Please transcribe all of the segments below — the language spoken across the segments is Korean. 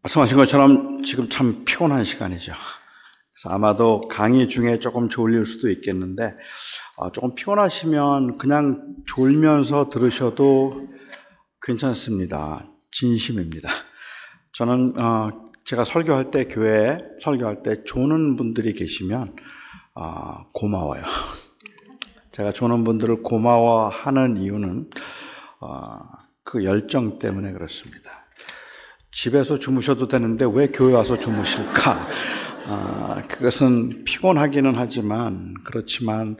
말씀하신 것처럼 지금 참 피곤한 시간이죠. 그래서 아마도 강의 중에 조금 졸릴 수도 있겠는데 조금 피곤하시면 그냥 졸면서 들으셔도 괜찮습니다. 진심입니다. 저는 제가 설교할 때, 교회에 설교할 때 조는 분들이 계시면 고마워요. 제가 조는 분들을 고마워하는 이유는 그 열정 때문에 그렇습니다. 집에서 주무셔도 되는데 왜 교회 와서 주무실까? 그것은 피곤하기는 하지만 그렇지만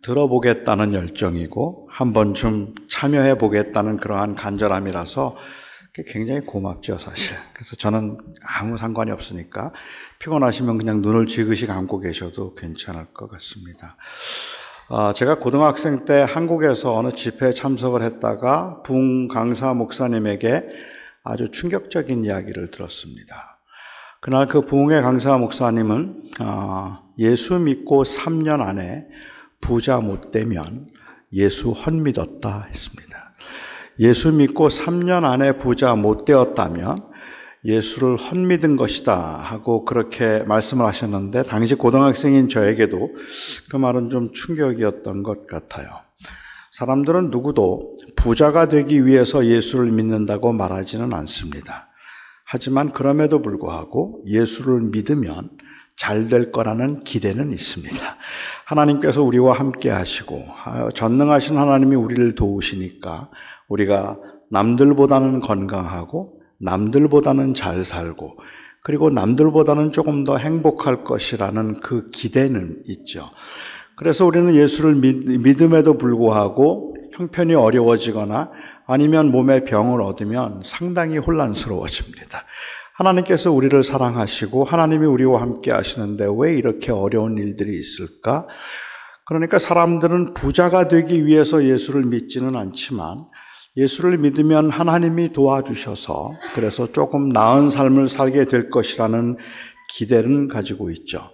들어보겠다는 열정이고 한번 좀 참여해 보겠다는 그러한 간절함이라서 굉장히 고맙죠, 사실. 그래서 저는 아무 상관이 없으니까 피곤하시면 그냥 눈을 지그시 감고 계셔도 괜찮을 것 같습니다. 제가 고등학생 때 한국에서 어느 집회에 참석을 했다가 부흥 강사 목사님에게 아주 충격적인 이야기를 들었습니다. 그날 그 부흥회 강사 목사님은 예수 믿고 3년 안에 부자 못 되면 예수 헛믿었다 했습니다. 예수 믿고 3년 안에 부자 못 되었다면 예수를 헛믿은 것이다 하고 그렇게 말씀을 하셨는데 당시 고등학생인 저에게도 그 말은 좀 충격이었던 것 같아요. 사람들은 누구도 부자가 되기 위해서 예수를 믿는다고 말하지는 않습니다. 하지만 그럼에도 불구하고 예수를 믿으면 잘 될 거라는 기대는 있습니다. 하나님께서 우리와 함께 하시고 전능하신 하나님이 우리를 도우시니까 우리가 남들보다는 건강하고 남들보다는 잘 살고 그리고 남들보다는 조금 더 행복할 것이라는 그 기대는 있죠. 그래서 우리는 예수를 믿음에도 불구하고 형편이 어려워지거나 아니면 몸에 병을 얻으면 상당히 혼란스러워집니다. 하나님께서 우리를 사랑하시고 하나님이 우리와 함께 하시는데 왜 이렇게 어려운 일들이 있을까? 그러니까 사람들은 부자가 되기 위해서 예수를 믿지는 않지만 예수를 믿으면 하나님이 도와주셔서 그래서 조금 나은 삶을 살게 될 것이라는 기대를 가지고 있죠.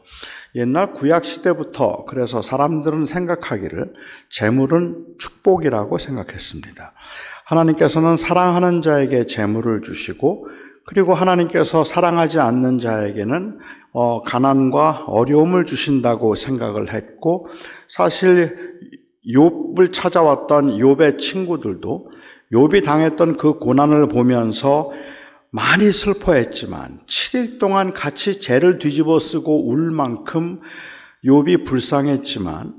옛날 구약 시대부터 그래서 사람들은 생각하기를 재물은 축복이라고 생각했습니다. 하나님께서는 사랑하는 자에게 재물을 주시고 그리고 하나님께서 사랑하지 않는 자에게는 가난과 어려움을 주신다고 생각을 했고 사실 욥을 찾아왔던 욥의 친구들도 욥이 당했던 그 고난을 보면서 많이 슬퍼했지만 7일 동안 같이 죄를 뒤집어 쓰고 울 만큼 욥이 불쌍했지만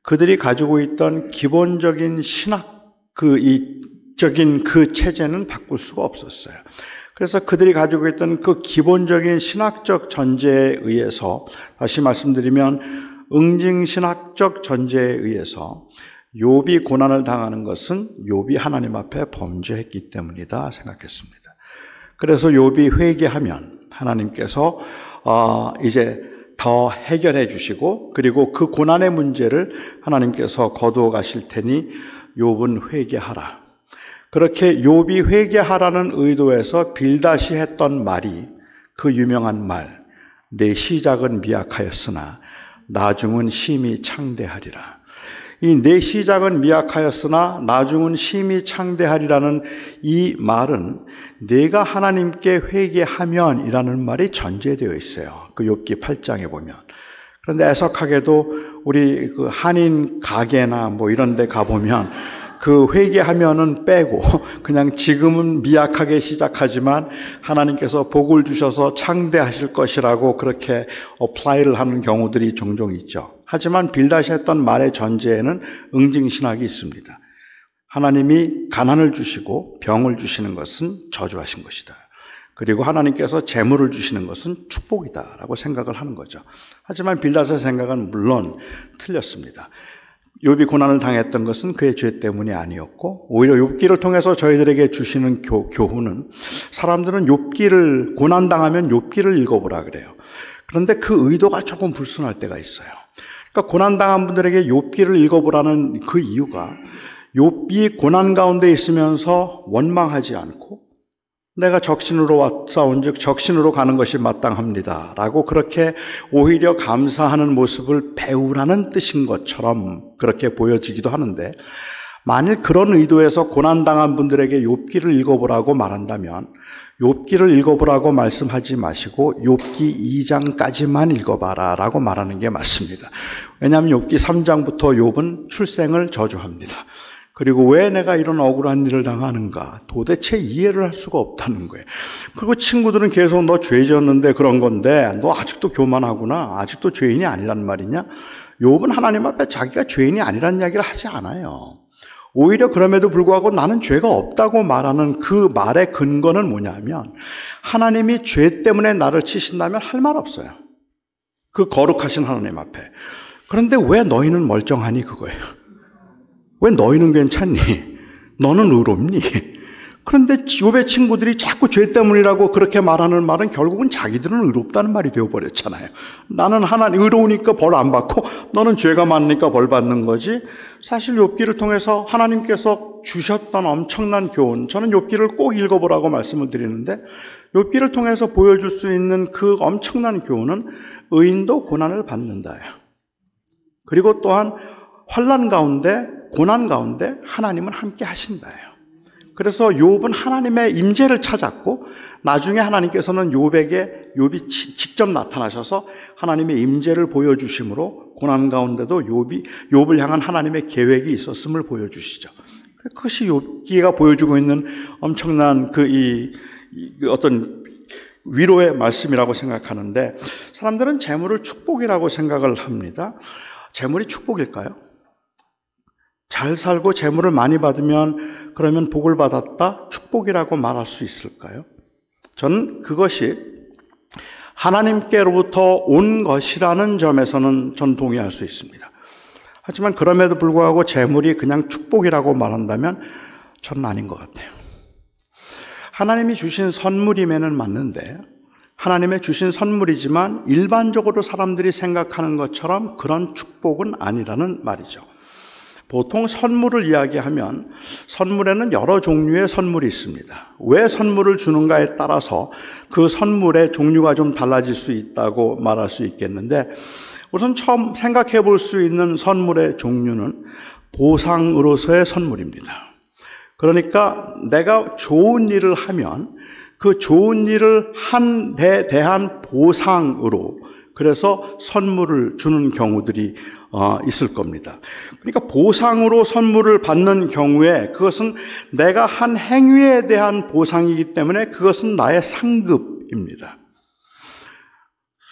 그들이 가지고 있던 기본적인 신학적인 그 체제는 바꿀 수가 없었어요. 그래서 그들이 가지고 있던 그 기본적인 신학적 전제에 의해서 다시 말씀드리면 응징신학적 전제에 의해서 욥이 고난을 당하는 것은 욥이 하나님 앞에 범죄했기 때문이다 생각했습니다. 그래서 욥이 회개하면 하나님께서 이제 더 해결해 주시고 그리고 그 고난의 문제를 하나님께서 거두어 가실 테니 욥은 회개하라. 그렇게 욥이 회개하라는 의도에서 빌닷이 했던 말이 그 유명한 말, 내 시작은 미약하였으나 나중은 심히 창대하리라. 이 내 시작은 미약하였으나 나중은 심히 창대하리라는 이 말은 내가 하나님께 회개하면 이라는 말이 전제되어 있어요. 그 욥기 8장에 보면. 그런데 애석하게도 우리 그 한인 가게나 뭐 이런 데 가보면 그 회개하면은 빼고 그냥 지금은 미약하게 시작하지만 하나님께서 복을 주셔서 창대하실 것이라고 그렇게 어플라이를 하는 경우들이 종종 있죠. 하지만 빌닷이 했던 말의 전제에는 응징신학이 있습니다. 하나님이 가난을 주시고 병을 주시는 것은 저주하신 것이다. 그리고 하나님께서 재물을 주시는 것은 축복이다라고 생각을 하는 거죠. 하지만 빌닷의 생각은 물론 틀렸습니다. 욥이 고난을 당했던 것은 그의 죄 때문이 아니었고 오히려 욥기를 통해서 저희들에게 주시는 교훈은 사람들은 욥기를 고난당하면 욥기를 읽어보라 그래요. 그런데 그 의도가 조금 불순할 때가 있어요. 그러니까 고난당한 분들에게 욥기를 읽어보라는 그 이유가 욥이 고난 가운데 있으면서 원망하지 않고 내가 적신으로 싸운즉 적신으로 가는 것이 마땅합니다 라고 그렇게 오히려 감사하는 모습을 배우라는 뜻인 것처럼 그렇게 보여지기도 하는데 만일 그런 의도에서 고난당한 분들에게 욥기를 읽어보라고 말한다면 욥기를 읽어보라고 말씀하지 마시고 욥기 2장까지만 읽어봐라 라고 말하는 게 맞습니다. 왜냐하면 욥기 3장부터 욥은 출생을 저주합니다. 그리고 왜 내가 이런 억울한 일을 당하는가 도대체 이해를 할 수가 없다는 거예요. 그리고 친구들은 계속 너 죄 지었는데 그런 건데 너 아직도 교만하구나, 아직도 죄인이 아니란 말이냐. 욥은 하나님 앞에 자기가 죄인이 아니란 이야기를 하지 않아요. 오히려 그럼에도 불구하고 나는 죄가 없다고 말하는 그 말의 근거는 뭐냐면 하나님이 죄 때문에 나를 치신다면 할 말 없어요. 그 거룩하신 하나님 앞에. 그런데 왜 너희는 멀쩡하니 그거예요. 왜 너희는 괜찮니? 너는 의롭니? 그런데 욥의 친구들이 자꾸 죄 때문이라고 그렇게 말하는 말은 결국은 자기들은 의롭다는 말이 되어버렸잖아요. 나는 하나님 의로우니까 벌 안 받고 너는 죄가 많으니까 벌 받는 거지. 사실 욥기를 통해서 하나님께서 주셨던 엄청난 교훈, 저는 욥기를 꼭 읽어보라고 말씀을 드리는데 욥기를 통해서 보여줄 수 있는 그 엄청난 교훈은 의인도 고난을 받는다예요. 그리고 또한 환난 가운데, 고난 가운데 하나님은 함께 하신다예요. 그래서 욥은 하나님의 임재를 찾았고 나중에 하나님께서는 욥이 직접 나타나셔서 하나님의 임재를 보여주심으로 고난 가운데도 욥을 향한 하나님의 계획이 있었음을 보여주시죠. 그것이 욥기가 보여주고 있는 엄청난 어떤 위로의 말씀이라고 생각하는데 사람들은 재물을 축복이라고 생각을 합니다. 재물이 축복일까요? 잘 살고 재물을 많이 받으면 그러면 복을 받았다, 축복이라고 말할 수 있을까요? 저는 그것이 하나님께로부터 온 것이라는 점에서는 전 동의할 수 있습니다. 하지만 그럼에도 불구하고 재물이 그냥 축복이라고 말한다면 저는 아닌 것 같아요. 하나님이 주신 선물임에는 맞는데 하나님의 주신 선물이지만 일반적으로 사람들이 생각하는 것처럼 그런 축복은 아니라는 말이죠. 보통 선물을 이야기하면 선물에는 여러 종류의 선물이 있습니다. 왜 선물을 주는가에 따라서 그 선물의 종류가 좀 달라질 수 있다고 말할 수 있겠는데 우선 처음 생각해 볼 수 있는 선물의 종류는 보상으로서의 선물입니다. 그러니까 내가 좋은 일을 하면 그 좋은 일을 한 데 대한 보상으로 그래서 선물을 주는 경우들이 있을 겁니다. 그러니까 보상으로 선물을 받는 경우에 그것은 내가 한 행위에 대한 보상이기 때문에 그것은 나의 상급입니다.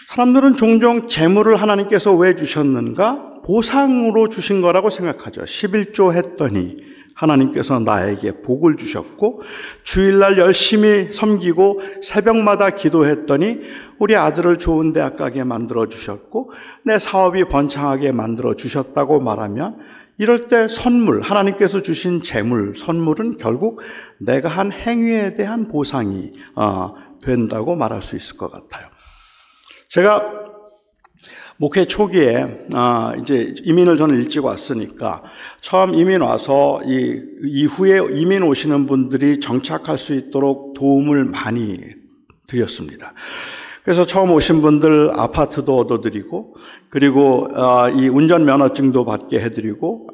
사람들은 종종 재물을 하나님께서 왜 주셨는가? 보상으로 주신 거라고 생각하죠. 11조 했더니 하나님께서 나에게 복을 주셨고 주일날 열심히 섬기고 새벽마다 기도했더니 우리 아들을 좋은 대학 가게 만들어 주셨고 내 사업이 번창하게 만들어 주셨다고 말하면 이럴 때 선물, 하나님께서 주신 재물, 선물은 결국 내가 한 행위에 대한 보상이 된다고 말할 수 있을 것 같아요. 제가 목회 초기에 이제 이민을 저는 일찍 왔으니까 처음 이민 와서 이후에 이민 오시는 분들이 정착할 수 있도록 도움을 많이 드렸습니다. 그래서 처음 오신 분들 아파트도 얻어드리고 그리고 이 운전면허증도 받게 해드리고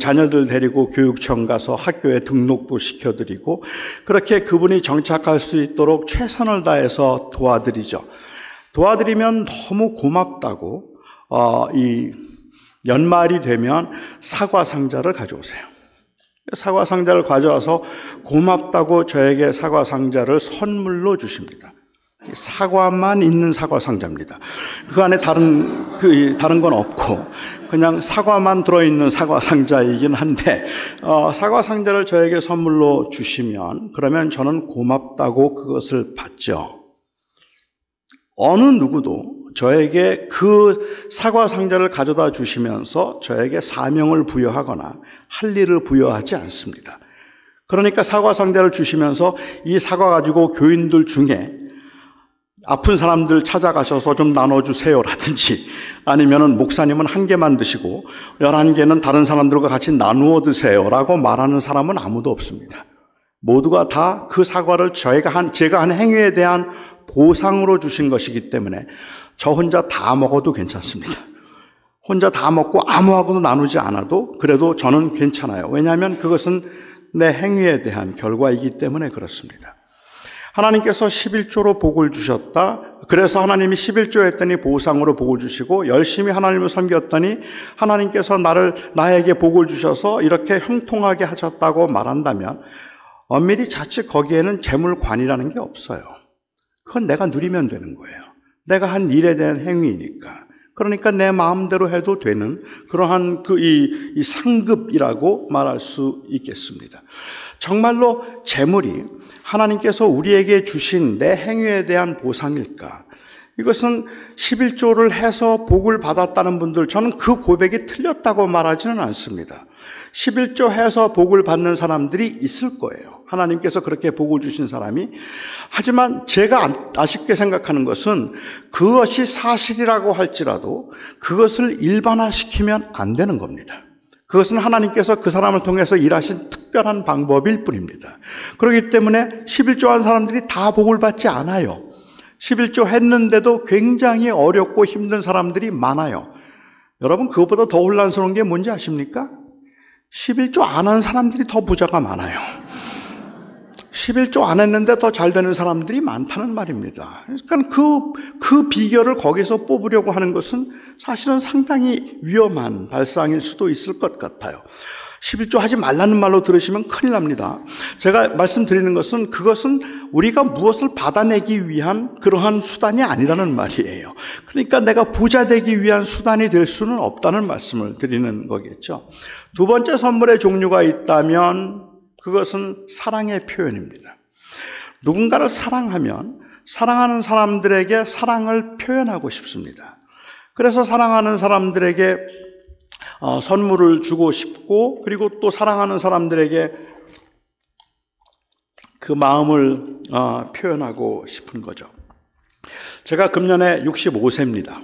자녀들 데리고 교육청 가서 학교에 등록도 시켜드리고 그렇게 그분이 정착할 수 있도록 최선을 다해서 도와드리죠. 도와드리면 너무 고맙다고 이 연말이 되면 사과 상자를 가져오세요. 사과 상자를 가져와서 고맙다고 저에게 사과 상자를 선물로 주십니다. 사과만 있는 사과 상자입니다. 그 안에 다른 건 없고 그냥 사과만 들어있는 사과 상자이긴 한데 사과 상자를 저에게 선물로 주시면 그러면 저는 고맙다고 그것을 받죠. 어느 누구도 저에게 그 사과 상자를 가져다 주시면서 저에게 사명을 부여하거나 할 일을 부여하지 않습니다. 그러니까 사과 상자를 주시면서 이 사과 가지고 교인들 중에 아픈 사람들 찾아가셔서 좀 나눠주세요라든지 아니면은 목사님은 1개만 드시고 11개는 다른 사람들과 같이 나누어 드세요라고 말하는 사람은 아무도 없습니다. 모두가 다 그 사과를 제가 한 행위에 대한 보상으로 주신 것이기 때문에 저 혼자 다 먹어도 괜찮습니다. 혼자 다 먹고 아무하고도 나누지 않아도 그래도 저는 괜찮아요. 왜냐하면 그것은 내 행위에 대한 결과이기 때문에 그렇습니다. 하나님께서 11조로 복을 주셨다. 그래서 하나님이 11조 했더니 보상으로 복을 주시고 열심히 하나님을 섬겼더니 하나님께서 나에게 복을 주셔서 이렇게 형통하게 하셨다고 말한다면 엄밀히 자칫 거기에는 재물관이라는 게 없어요. 그건 내가 누리면 되는 거예요. 내가 한 일에 대한 행위니까. 그러니까 내 마음대로 해도 되는 그러한 이 상급이라고 말할 수 있겠습니다. 정말로 재물이 하나님께서 우리에게 주신 내 행위에 대한 보상일까? 이것은 11조를 해서 복을 받았다는 분들, 저는 그 고백이 틀렸다고 말하지는 않습니다. 11조 해서 복을 받는 사람들이 있을 거예요. 하나님께서 그렇게 복을 주신 사람이. 하지만 제가 아쉽게 생각하는 것은 그것이 사실이라고 할지라도 그것을 일반화시키면 안 되는 겁니다. 그것은 하나님께서 그 사람을 통해서 일하신 특별한 방법일 뿐입니다. 그렇기 때문에 11조 한 사람들이 다 복을 받지 않아요. 11조 했는데도 굉장히 어렵고 힘든 사람들이 많아요. 여러분, 그것보다 더 혼란스러운 게 뭔지 아십니까? 11조 안 한 사람들이 더 부자가 많아요. 11조 안 했는데 더 잘 되는 사람들이 많다는 말입니다. 그러니까 그 비결을 거기서 뽑으려고 하는 것은 사실은 상당히 위험한 발상일 수도 있을 것 같아요. 11조 하지 말라는 말로 들으시면 큰일 납니다. 제가 말씀드리는 것은 그것은 우리가 무엇을 받아내기 위한 그러한 수단이 아니라는 말이에요. 그러니까 내가 부자 되기 위한 수단이 될 수는 없다는 말씀을 드리는 거겠죠. 두 번째 선물의 종류가 있다면 그것은 사랑의 표현입니다. 누군가를 사랑하면 사랑하는 사람들에게 사랑을 표현하고 싶습니다. 그래서 사랑하는 사람들에게 선물을 주고 싶고, 그리고 또 사랑하는 사람들에게 그 마음을 표현하고 싶은 거죠. 제가 금년에 65세입니다.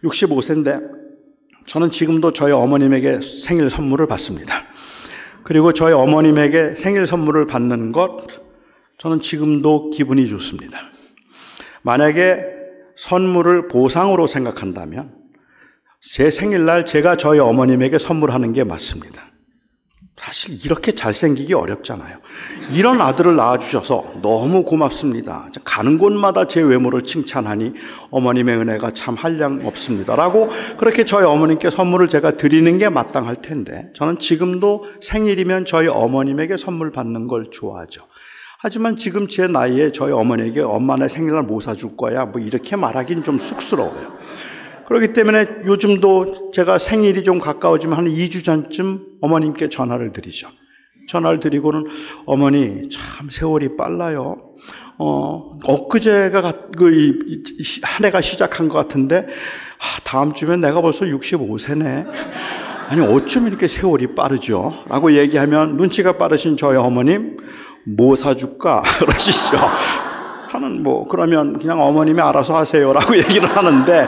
65세인데 저는 지금도 저희 어머님에게 생일 선물을 받습니다. 그리고 저희 어머님에게 생일 선물을 받는 것, 저는 지금도 기분이 좋습니다. 만약에 선물을 보상으로 생각한다면 제 생일날 제가 저희 어머님에게 선물하는 게 맞습니다. 사실 이렇게 잘생기기 어렵잖아요. 이런 아들을 낳아주셔서 너무 고맙습니다. 가는 곳마다 제 외모를 칭찬하니 어머님의 은혜가 참 한량 없습니다. 라고 그렇게 저희 어머님께 선물을 제가 드리는 게 마땅할 텐데, 저는 지금도 생일이면 저희 어머님에게 선물 받는 걸 좋아하죠. 하지만 지금 제 나이에 저희 어머니에게 엄마 내 생일날 뭐 사줄 거야? 뭐 이렇게 말하기는 좀 쑥스러워요. 그렇기 때문에 요즘도 제가 생일이 좀 가까워지면 한 2주 전쯤 어머님께 전화를 드리죠. 전화를 드리고는 어머니 참 세월이 빨라요. 엊그제가 한 해가 시작한 것 같은데 다음 주면 내가 벌써 65세네. 아니 어쩜 이렇게 세월이 빠르죠? 라고 얘기하면 눈치가 빠르신 저희 어머님 뭐 사줄까? 그러시죠. 저는 그러면 그냥 어머님이 알아서 하세요라고 얘기를 하는데,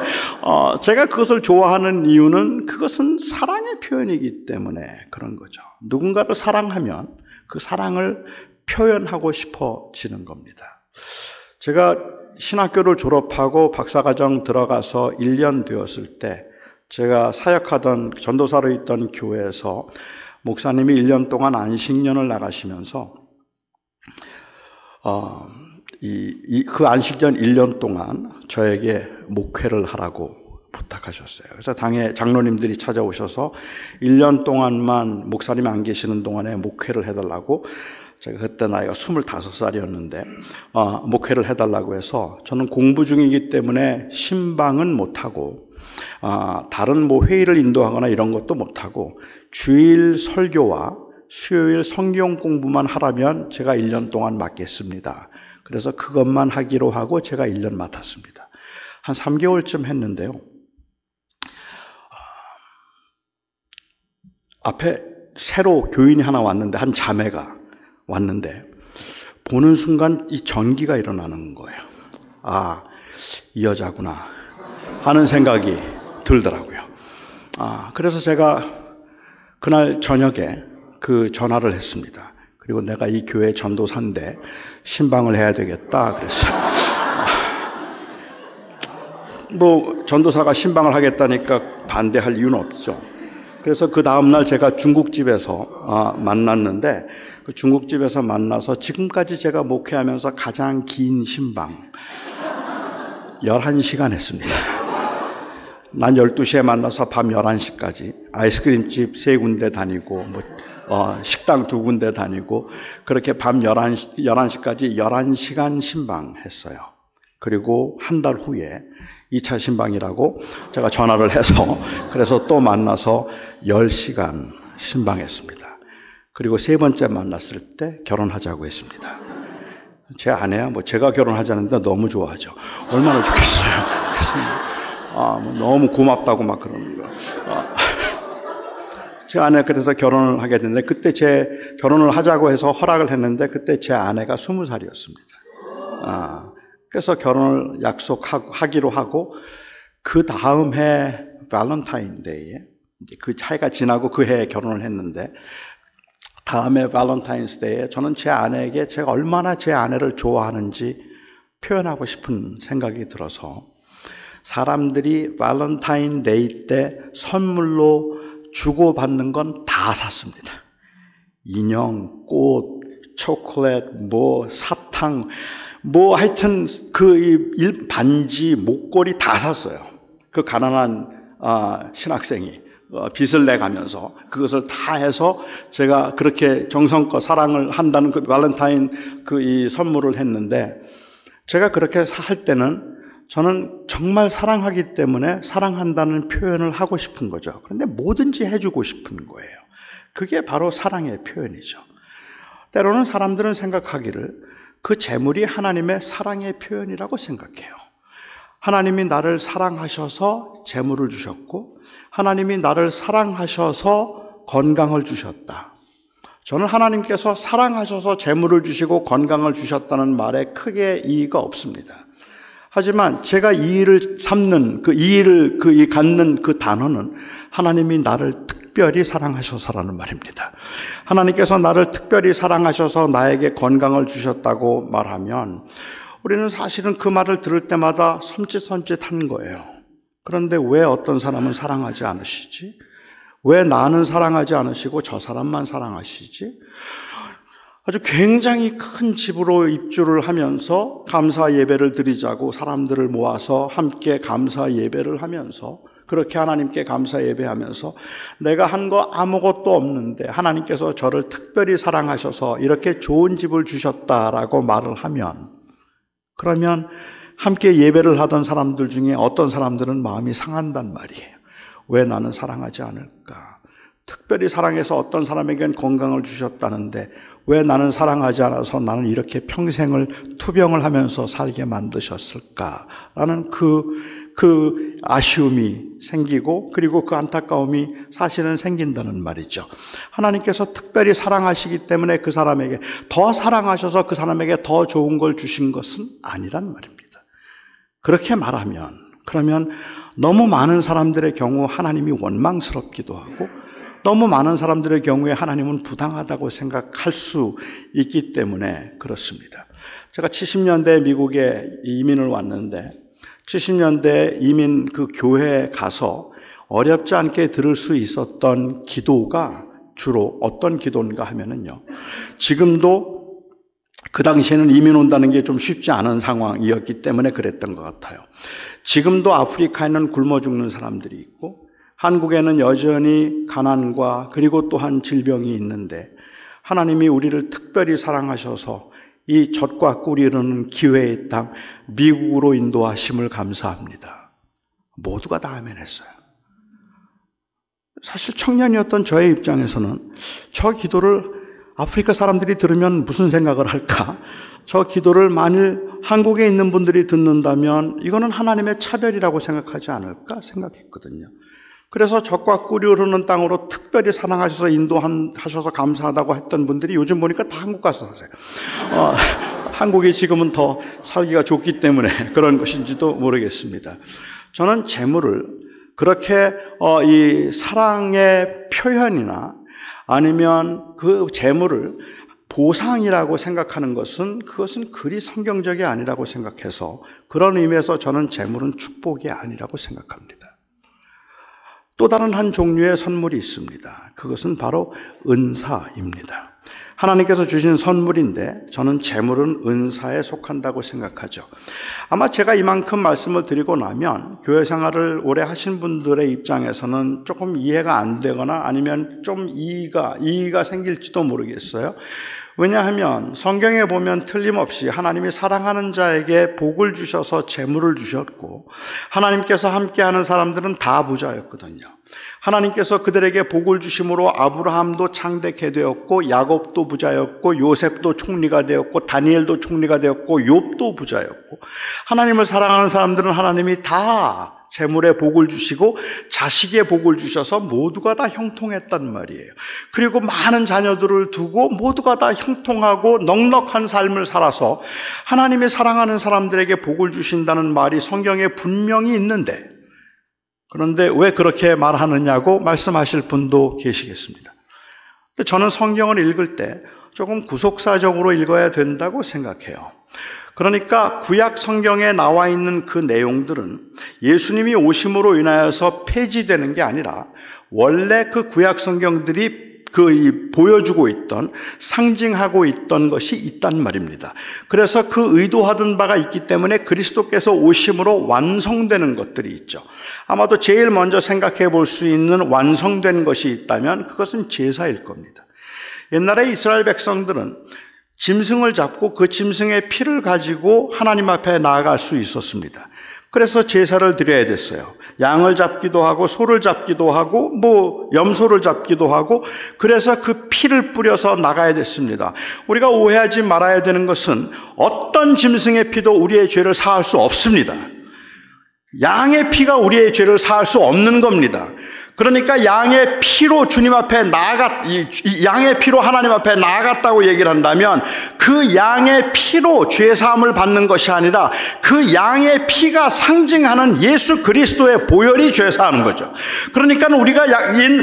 제가 그것을 좋아하는 이유는 그것은 사랑의 표현이기 때문에 그런 거죠. 누군가를 사랑하면 그 사랑을 표현하고 싶어지는 겁니다. 제가 신학교를 졸업하고 박사과정 들어가서 1년 되었을 때, 제가 사역하던 전도사로 있던 교회에서 목사님이 1년 동안 안식년을 나가시면서 그 안식년 1년 동안 저에게 목회를 하라고 부탁하셨어요. 그래서 당에 장로님들이 찾아오셔서 1년 동안만 목사님이 안 계시는 동안에 목회를 해달라고, 제가 그때 나이가 25살이었는데 목회를 해달라고 해서, 저는 공부 중이기 때문에 신방은 못하고 다른 회의를 인도하거나 이런 것도 못하고 주일 설교와 수요일 성경 공부만 하라면 제가 1년 동안 맡겠습니다. 그래서 그것만 하기로 하고 제가 1년 맡았습니다. 한 3개월쯤 했는데요. 앞에 새로 교인이 하나 왔는데, 한 자매가 왔는데 보는 순간 이 전기가 일어나는 거예요. 아, 이 여자구나 하는 생각이 들더라고요. 그래서 제가 그날 저녁에 그 전화를 했습니다. 그리고 내가 이 교회 전도사인데 신방을 해야 되겠다 그랬어요. 뭐 전도사가 신방을 하겠다니까 반대할 이유는 없죠. 그래서 그 다음날 제가 중국집에서 만났는데 그 중국집에서 만나서 지금까지 제가 목회하면서 가장 긴 신방 11시간 했습니다. 난 12시에 만나서 밤 11시까지 아이스크림집 3군데 다니고 식당 2군데 다니고 그렇게 밤 11시까지 11시간 신방했어요. 그리고 한 달 후에 2차 신방이라고 제가 전화를 해서 그래서 또 만나서 10시간 신방했습니다. 그리고 세 번째 만났을 때 결혼하자고 했습니다. 제 아내야 제가 결혼하자는데 너무 좋아하죠. 얼마나 좋겠어요. 그래서 너무 고맙다고 막 그러는 거예요. 제 아내 그래서 결혼을 하게 됐는데 그때 제 결혼을 하자고 해서 허락을 했는데 그때 제 아내가 20살이었습니다. 그래서 결혼을 하기로 하고 그 다음 해 발렌타인데이에 그 차이가 지나고 그 해에 결혼을 했는데 다음에 발렌타인스데이에 저는 제 아내에게 제가 얼마나 제 아내를 좋아하는지 표현하고 싶은 생각이 들어서 사람들이 발렌타인데이 때 선물로 주고받는 건 다 샀습니다. 인형, 꽃, 초콜릿, 사탕, 하여튼 반지, 목걸이 다 샀어요. 그 가난한 신학생이 빚을 내가면서 그것을 다 해서 제가 그렇게 정성껏 사랑을 한다는 그 발렌타인 이 선물을 했는데 제가 그렇게 할 때는 저는 정말 사랑하기 때문에 사랑한다는 표현을 하고 싶은 거죠. 그런데 뭐든지 해주고 싶은 거예요. 그게 바로 사랑의 표현이죠. 때로는 사람들은 생각하기를 그 재물이 하나님의 사랑의 표현이라고 생각해요. 하나님이 나를 사랑하셔서 재물을 주셨고 하나님이 나를 사랑하셔서 건강을 주셨다. 저는 하나님께서 사랑하셔서 재물을 주시고 건강을 주셨다는 말에 크게 이의가 없습니다. 하지만 제가 이의를 삼는 이의를 갖는 그 단어는 하나님이 나를 특별히 사랑하셔서라는 말입니다. 하나님께서 나를 특별히 사랑하셔서 나에게 건강을 주셨다고 말하면 우리는 사실은 그 말을 들을 때마다 섬찟섬찟한 거예요. 그런데 왜 어떤 사람은 사랑하지 않으시지? 왜 나는 사랑하지 않으시고 저 사람만 사랑하시지? 아주 굉장히 큰 집으로 입주를 하면서 감사 예배를 드리자고 사람들을 모아서 함께 감사 예배를 하면서 그렇게 하나님께 감사 예배하면서 내가 한 거 아무것도 없는데 하나님께서 저를 특별히 사랑하셔서 이렇게 좋은 집을 주셨다라고 말을 하면 그러면 함께 예배를 하던 사람들 중에 어떤 사람들은 마음이 상한단 말이에요. 왜 나는 사랑하지 않을까? 특별히 사랑해서 어떤 사람에겐 건강을 주셨다는데 왜 나는 사랑하지 않아서 나는 이렇게 평생을 투병을 하면서 살게 만드셨을까라는 그 아쉬움이 생기고 그리고 그 안타까움이 사실은 생긴다는 말이죠. 하나님께서 특별히 사랑하시기 때문에 그 사람에게 더 사랑하셔서 그 사람에게 더 좋은 걸 주신 것은 아니란 말입니다. 그렇게 말하면 그러면 너무 많은 사람들의 경우 하나님이 원망스럽기도 하고 너무 많은 사람들의 경우에 하나님은 부당하다고 생각할 수 있기 때문에 그렇습니다. 제가 70년대 미국에 이민을 왔는데 70년대 이민 그 교회에 가서 어렵지 않게 들을 수 있었던 기도가 주로 어떤 기도인가 하면은요. 지금도 그 당시에는 이민 온다는 게 좀 쉽지 않은 상황이었기 때문에 그랬던 것 같아요. 지금도 아프리카에는 굶어 죽는 사람들이 있고 한국에는 여전히 가난과 그리고 또한 질병이 있는데 하나님이 우리를 특별히 사랑하셔서 이 젖과 꿀이 흐르는 기회의 땅 미국으로 인도하심을 감사합니다. 모두가 다 아멘했어요. 사실 청년이었던 저의 입장에서는 저 기도를 아프리카 사람들이 들으면 무슨 생각을 할까? 저 기도를 만일 한국에 있는 분들이 듣는다면 이거는 하나님의 차별이라고 생각하지 않을까 생각했거든요. 그래서 젖과 꿀이 흐르는 땅으로 특별히 사랑하셔서 인도하셔서 감사하다고 했던 분들이 요즘 보니까 다 한국 가서 사세요. 한국이 지금은 더 살기가 좋기 때문에 그런 것인지도 모르겠습니다. 저는 재물을 그렇게 이 사랑의 표현이나 아니면 그 재물을 보상이라고 생각하는 그것은 그리 성경적이 아니라고 생각해서 그런 의미에서 저는 재물은 축복이 아니라고 생각합니다. 또 다른 한 종류의 선물이 있습니다. 그것은 바로 은사입니다. 하나님께서 주신 선물인데 저는 재물은 은사에 속한다고 생각하죠. 아마 제가 이만큼 말씀을 드리고 나면 교회 생활을 오래 하신 분들의 입장에서는 조금 이해가 안 되거나 아니면 좀 이의가 생길지도 모르겠어요. 왜냐하면 성경에 보면 틀림없이 하나님이 사랑하는 자에게 복을 주셔서 재물을 주셨고 하나님께서 함께하는 사람들은 다 부자였거든요. 하나님께서 그들에게 복을 주심으로 아브라함도 창대케 되었고 야곱도 부자였고 요셉도 총리가 되었고 다니엘도 총리가 되었고 욥도 부자였고 하나님을 사랑하는 사람들은 하나님이 다 재물에 복을 주시고 자식의 복을 주셔서 모두가 다 형통했단 말이에요. 그리고 많은 자녀들을 두고 모두가 다 형통하고 넉넉한 삶을 살아서 하나님이 사랑하는 사람들에게 복을 주신다는 말이 성경에 분명히 있는데 그런데 왜 그렇게 말하느냐고 말씀하실 분도 계시겠습니다. 저는 성경을 읽을 때 조금 구속사적으로 읽어야 된다고 생각해요. 그러니까 구약 성경에 나와 있는 그 내용들은 예수님이 오심으로 인하여서 폐지되는 게 아니라 원래 그 구약 성경들이 보여주고 있던, 상징하고 있던 것이 있단 말입니다. 그래서 그 의도하던 바가 있기 때문에 그리스도께서 오심으로 완성되는 것들이 있죠. 아마도 제일 먼저 생각해 볼 수 있는 완성된 것이 있다면 그것은 제사일 겁니다. 옛날에 이스라엘 백성들은 짐승을 잡고 그 짐승의 피를 가지고 하나님 앞에 나아갈 수 있었습니다. 그래서 제사를 드려야 됐어요. 양을 잡기도 하고 소를 잡기도 하고 염소를 잡기도 하고 그래서 그 피를 뿌려서 나가야 됐습니다. 우리가 오해하지 말아야 되는 것은 어떤 짐승의 피도 우리의 죄를 사할 수 없습니다. 양의 피가 우리의 죄를 사할 수 없는 겁니다. 그러니까 양의 피로 주님 앞에 양의 피로 하나님 앞에 나아갔다고 얘기를 한다면 그 양의 피로 죄사함을 받는 것이 아니라 그 양의 피가 상징하는 예수 그리스도의 보혈이 죄사하는 거죠. 그러니까 우리가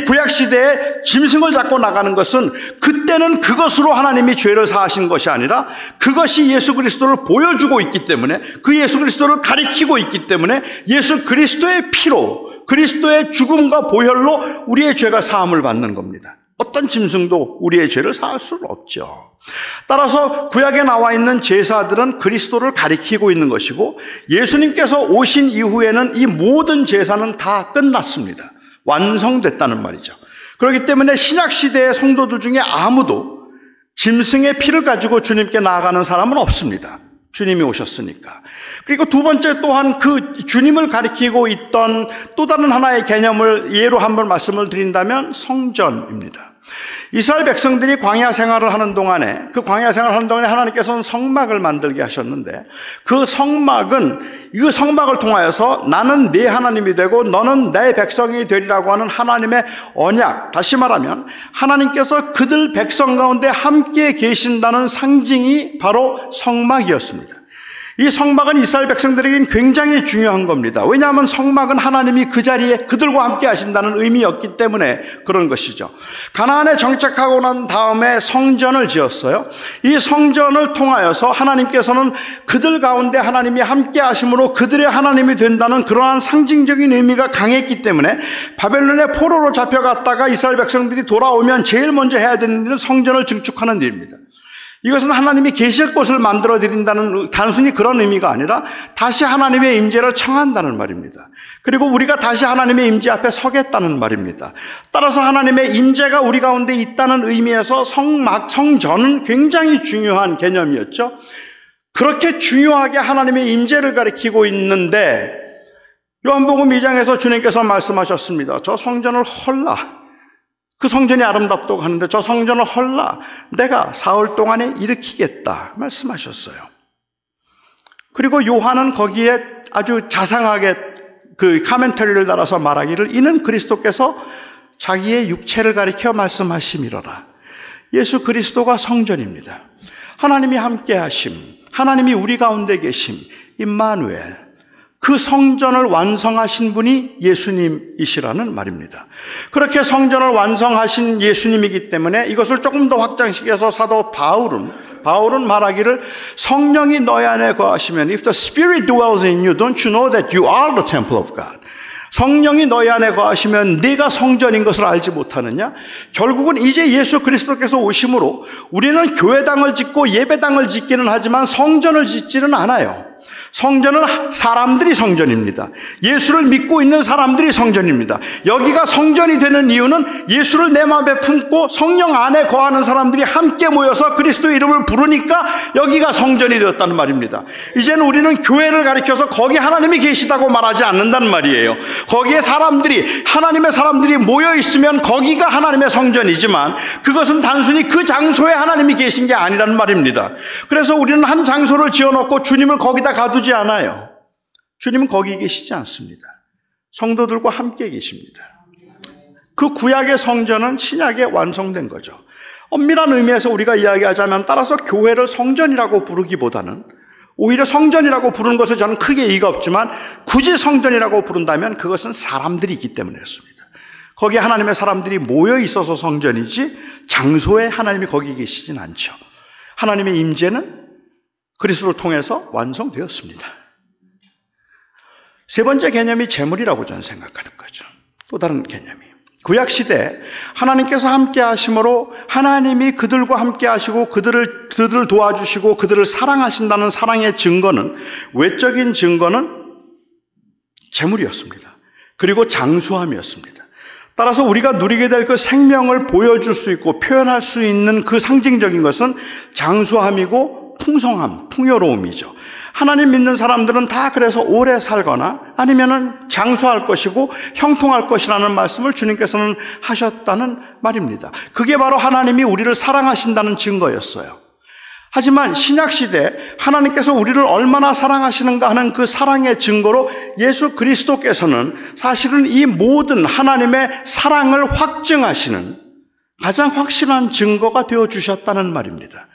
구약시대에 짐승을 잡고 나가는 것은 그때는 그것으로 하나님이 죄를 사하신 것이 아니라 그것이 예수 그리스도를 보여주고 있기 때문에 그 예수 그리스도를 가리키고 있기 때문에 예수 그리스도의 피로 그리스도의 죽음과 보혈로 우리의 죄가 사함을 받는 겁니다. 어떤 짐승도 우리의 죄를 사할 수는 없죠. 따라서 구약에 나와 있는 제사들은 그리스도를 가리키고 있는 것이고 예수님께서 오신 이후에는 이 모든 제사는 다 끝났습니다. 완성됐다는 말이죠. 그렇기 때문에 신약시대의 성도들 중에 아무도 짐승의 피를 가지고 주님께 나아가는 사람은 없습니다. 주님이 오셨으니까. 그리고 두 번째 또한 그 주님을 가리키고 있던 또 다른 하나의 개념을 예로 한번 말씀을 드린다면 성전입니다. 이스라엘 백성들이 광야 생활을 하는 동안에 하나님께서는 성막을 만들게 하셨는데 그 성막을 통하여서 나는 네 하나님이 되고 너는 내 백성이 되리라고 하는 하나님의 언약, 다시 말하면 하나님께서 그들 백성 가운데 함께 계신다는 상징이 바로 성막이었습니다. 이 성막은 이스라엘 백성들에게는 굉장히 중요한 겁니다. 왜냐하면 성막은 하나님이 그 자리에 그들과 함께 하신다는 의미였기 때문에 그런 것이죠. 가나안에 정착하고 난 다음에 성전을 지었어요. 이 성전을 통하여서 하나님께서는 그들 가운데 하나님이 함께 하심으로 그들의 하나님이 된다는 그러한 상징적인 의미가 강했기 때문에 바벨론의 포로로 잡혀갔다가 이스라엘 백성들이 돌아오면 제일 먼저 해야 되는 일은 성전을 증축하는 일입니다. 이것은 하나님이 계실 곳을 만들어 드린다는 단순히 그런 의미가 아니라 다시 하나님의 임재를 청한다는 말입니다. 그리고 우리가 다시 하나님의 임재 앞에 서겠다는 말입니다. 따라서 하나님의 임재가 우리 가운데 있다는 의미에서 성전은 굉장히 중요한 개념이었죠. 그렇게 중요하게 하나님의 임재를 가리키고 있는데 요한복음 2장에서 주님께서 말씀하셨습니다. 저 성전을 헐라. 그 성전이 아름답다고 하는데 저 성전을 헐라 내가 사흘 동안에 일으키겠다 말씀하셨어요. 그리고 요한은 거기에 아주 자상하게 그 카멘터리를 달아서 말하기를 이는 그리스도께서 자기의 육체를 가리켜 말씀하심이로라. 예수 그리스도가 성전입니다. 하나님이 함께 하심, 하나님이 우리 가운데 계심, 임마누엘, 그 성전을 완성하신 분이 예수님이시라는 말입니다. 그렇게 성전을 완성하신 예수님이기 때문에 이것을 조금 더 확장시켜서 사도 바울은 말하기를 성령이 너희 안에 거하시면 If the Spirit dwells in you, don't you know that you are the temple of God? 성령이 너희 안에 거하시면 네가 성전인 것을 알지 못하느냐? 결국은 이제 예수 그리스도께서 오심으로 우리는 교회당을 짓고 예배당을 짓기는 하지만 성전을 짓지는 않아요. 성전은 사람들이 성전입니다. 예수를 믿고 있는 사람들이 성전입니다. 여기가 성전이 되는 이유는 예수를 내 마음에 품고 성령 안에 거하는 사람들이 함께 모여서 그리스도의 이름을 부르니까 여기가 성전이 되었다는 말입니다. 이제는 우리는 교회를 가리켜서 거기 하나님이 계시다고 말하지 않는다는 말이에요. 거기에 하나님의 사람들이 모여 있으면 거기가 하나님의 성전이지만 그것은 단순히 그 장소에 하나님이 계신 게 아니라는 말입니다. 그래서 우리는 한 장소를 지어놓고 주님을 거기다 가두지 않아요. 주님은 거기 계시지 않습니다. 성도들과 함께 계십니다. 그 구약의 성전은 신약에 완성된 거죠. 엄밀한 의미에서 우리가 이야기하자면 따라서 교회를 성전이라고 부르기보다는 오히려 성전이라고 부르는 것에 저는 크게 이의가 없지만 굳이 성전이라고 부른다면 그것은 사람들이 있기 때문이었습니다. 거기에 하나님의 사람들이 모여 있어서 성전이지 장소에 하나님이 거기 계시진 않죠. 하나님의 임재는 그리스도를 통해서 완성되었습니다. 세 번째 개념이 재물이라고 저는 생각하는 거죠. 또 다른 개념이 구약시대 하나님께서 함께 하심으로 하나님이 그들과 함께 하시고 그들을 도와주시고 그들을 사랑하신다는 사랑의 증거는 외적인 증거는 재물이었습니다. 그리고 장수함이었습니다. 따라서 우리가 누리게 될 그 생명을 보여줄 수 있고 표현할 수 있는 그 상징적인 것은 장수함이고 풍성함, 풍요로움이죠. 하나님 믿는 사람들은 다 그래서 오래 살거나 아니면은 장수할 것이고 형통할 것이라는 말씀을 주님께서는 하셨다는 말입니다. 그게 바로 하나님이 우리를 사랑하신다는 증거였어요. 하지만 신약시대 하나님께서 우리를 얼마나 사랑하시는가 하는 그 사랑의 증거로 예수 그리스도께서는 사실은 이 모든 하나님의 사랑을 확증하시는 가장 확실한 증거가 되어주셨다는 말입니다.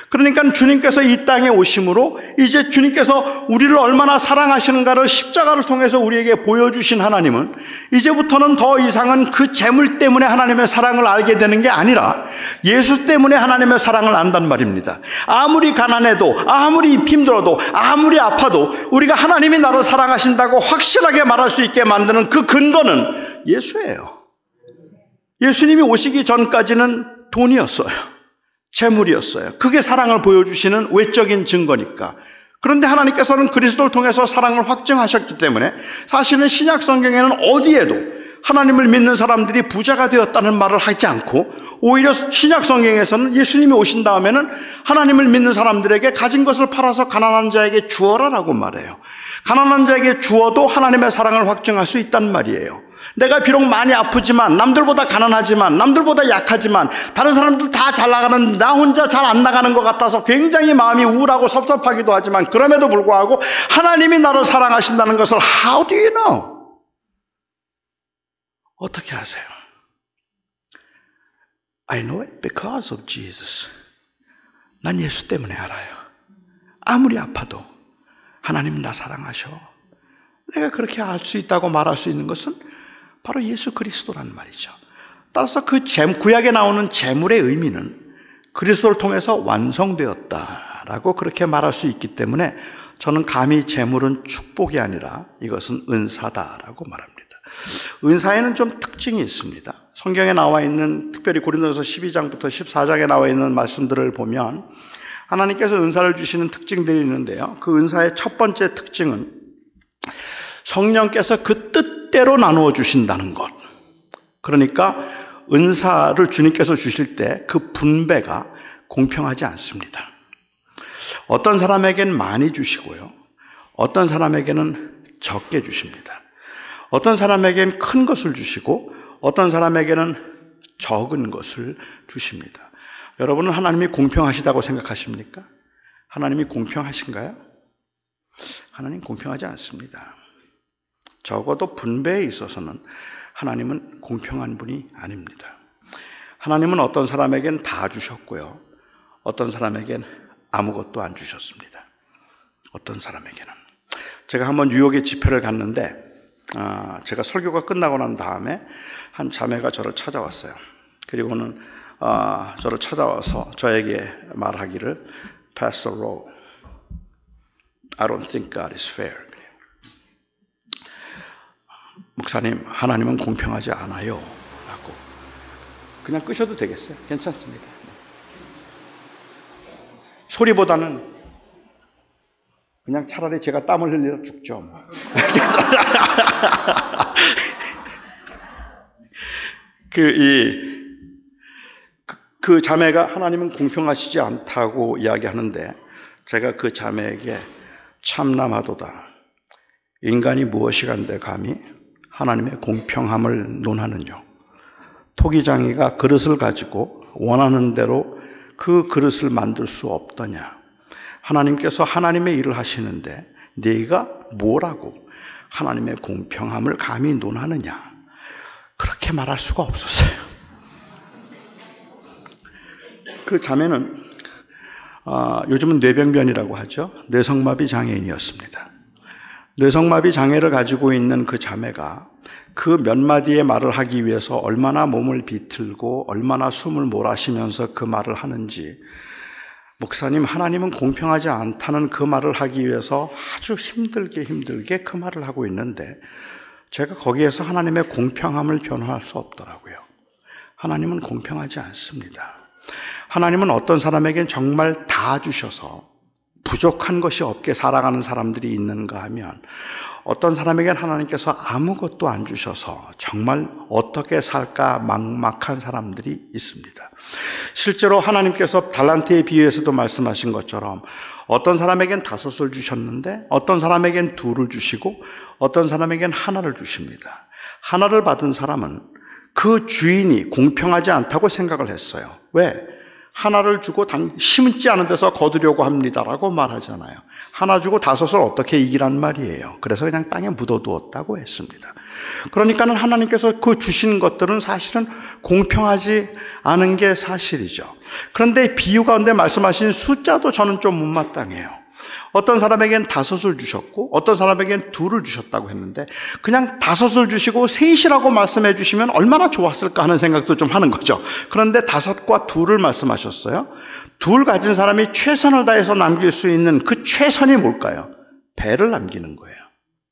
그러니까 주님께서 이 땅에 오심으로 이제 주님께서 우리를 얼마나 사랑하시는가를 십자가를 통해서 우리에게 보여주신 하나님은 이제부터는 더 이상은 그 재물 때문에 하나님의 사랑을 알게 되는 게 아니라 예수 때문에 하나님의 사랑을 안단 말입니다. 아무리 가난해도 아무리 힘들어도 아무리 아파도 우리가 하나님이 나를 사랑하신다고 확실하게 말할 수 있게 만드는 그 근거는 예수예요. 예수님이 오시기 전까지는 돈이었어요. 재물이었어요. 그게 사랑을 보여주시는 외적인 증거니까. 그런데 하나님께서는 그리스도를 통해서 사랑을 확증하셨기 때문에 사실은 신약 성경에는 어디에도 하나님을 믿는 사람들이 부자가 되었다는 말을 하지 않고 오히려 신약 성경에서는 예수님이 오신 다음에는 하나님을 믿는 사람들에게 가진 것을 팔아서 가난한 자에게 주어라라고 말해요. 가난한 자에게 주어도 하나님의 사랑을 확증할 수 있단 말이에요. 내가 비록 많이 아프지만 남들보다 가난하지만 남들보다 약하지만 다른 사람들 다 잘 나가는 나 혼자 잘 안 나가는 것 같아서 굉장히 마음이 우울하고 섭섭하기도 하지만 그럼에도 불구하고 하나님이 나를 사랑하신다는 것을 How do you know? 어떻게 아세요? I know it because of Jesus. 난 예수 때문에 알아요. 아무리 아파도 하나님 나 사랑하셔. 내가 그렇게 알 수 있다고 말할 수 있는 것은 바로 예수 그리스도라는 말이죠. 따라서 그 구약에 나오는 재물의 의미는 그리스도를 통해서 완성되었다라고 그렇게 말할 수 있기 때문에 저는 감히 재물은 축복이 아니라 이것은 은사다라고 말합니다. 은사에는 좀 특징이 있습니다. 성경에 나와 있는 특별히 고린도서 12장부터 14장에 나와 있는 말씀들을 보면 하나님께서 은사를 주시는 특징들이 있는데요. 그 은사의 첫 번째 특징은 성령께서 그 뜻대로 나누어 주신다는 것. 그러니까 은사를 주님께서 주실 때 그 분배가 공평하지 않습니다. 어떤 사람에게는 많이 주시고요. 어떤 사람에게는 적게 주십니다. 어떤 사람에게는 큰 것을 주시고 어떤 사람에게는 적은 것을 주십니다. 여러분은 하나님이 공평하시다고 생각하십니까? 하나님이 공평하신가요? 하나님 공평하지 않습니다. 적어도 분배에 있어서는 하나님은 공평한 분이 아닙니다. 하나님은 어떤 사람에겐 다 주셨고요. 어떤 사람에겐 아무것도 안 주셨습니다. 어떤 사람에게는. 제가 한번 뉴욕에 집회를 갔는데 제가 설교가 끝나고 난 다음에 한 자매가 저를 찾아왔어요. 그리고는 저를 찾아와서 저에게 말하기를 Pastor Rowe, I don't think God is fair. 목사님, 하나님은 공평하지 않아요 라고. 그냥 끄셔도 되겠어요. 괜찮습니다. 소리보다는 그냥 차라리 제가 땀을 흘려 죽죠. 그 자매가 하나님은 공평하시지 않다고 이야기하는데 제가 그 자매에게 참남하도다. 인간이 무엇이간데 감히 하나님의 공평함을 논하느냐. 토기장이가 그릇을 가지고 원하는 대로 그 그릇을 만들 수 없더냐. 하나님께서 하나님의 일을 하시는데 네가 뭐라고 하나님의 공평함을 감히 논하느냐. 그렇게 말할 수가 없었어요. 그 자매는 요즘은 뇌병변이라고 하죠. 뇌성마비 장애인이었습니다. 뇌성마비 장애를 가지고 있는 그 자매가 그 몇 마디의 말을 하기 위해서 얼마나 몸을 비틀고 얼마나 숨을 몰아쉬면서 그 말을 하는지, 목사님, 하나님은 공평하지 않다는 그 말을 하기 위해서 아주 힘들게 그 말을 하고 있는데 제가 거기에서 하나님의 공평함을 변호할 수 없더라고요. 하나님은 공평하지 않습니다. 하나님은 어떤 사람에겐 정말 다 주셔서 부족한 것이 없게 살아가는 사람들이 있는가 하면 어떤 사람에겐 하나님께서 아무것도 안 주셔서 정말 어떻게 살까 막막한 사람들이 있습니다. 실제로 하나님께서 달란트의 비유에서도 말씀하신 것처럼 어떤 사람에겐 5을 주셨는데 어떤 사람에겐 2를 주시고 어떤 사람에겐 1를 주십니다. 1를 받은 사람은 그 주인이 공평하지 않다고 생각을 했어요. 왜? 1를 주고 심지 않은 데서 거두려고 합니다라고 말하잖아요. 1 주고 5을 어떻게 이기란 말이에요. 그래서 그냥 땅에 묻어두었다고 했습니다. 그러니까는 하나님께서 그 주신 것들은 사실은 공평하지 않은 게 사실이죠. 그런데 비유 가운데 말씀하신 숫자도 저는 좀 못마땅해요. 어떤 사람에겐 5을 주셨고 어떤 사람에겐 2를 주셨다고 했는데 그냥 5을 주시고 3이라고 말씀해 주시면 얼마나 좋았을까 하는 생각도 좀 하는 거죠. 그런데 5과 2를 말씀하셨어요. 2 가진 사람이 최선을 다해서 남길 수 있는 그 최선이 뭘까요? 배를 남기는 거예요.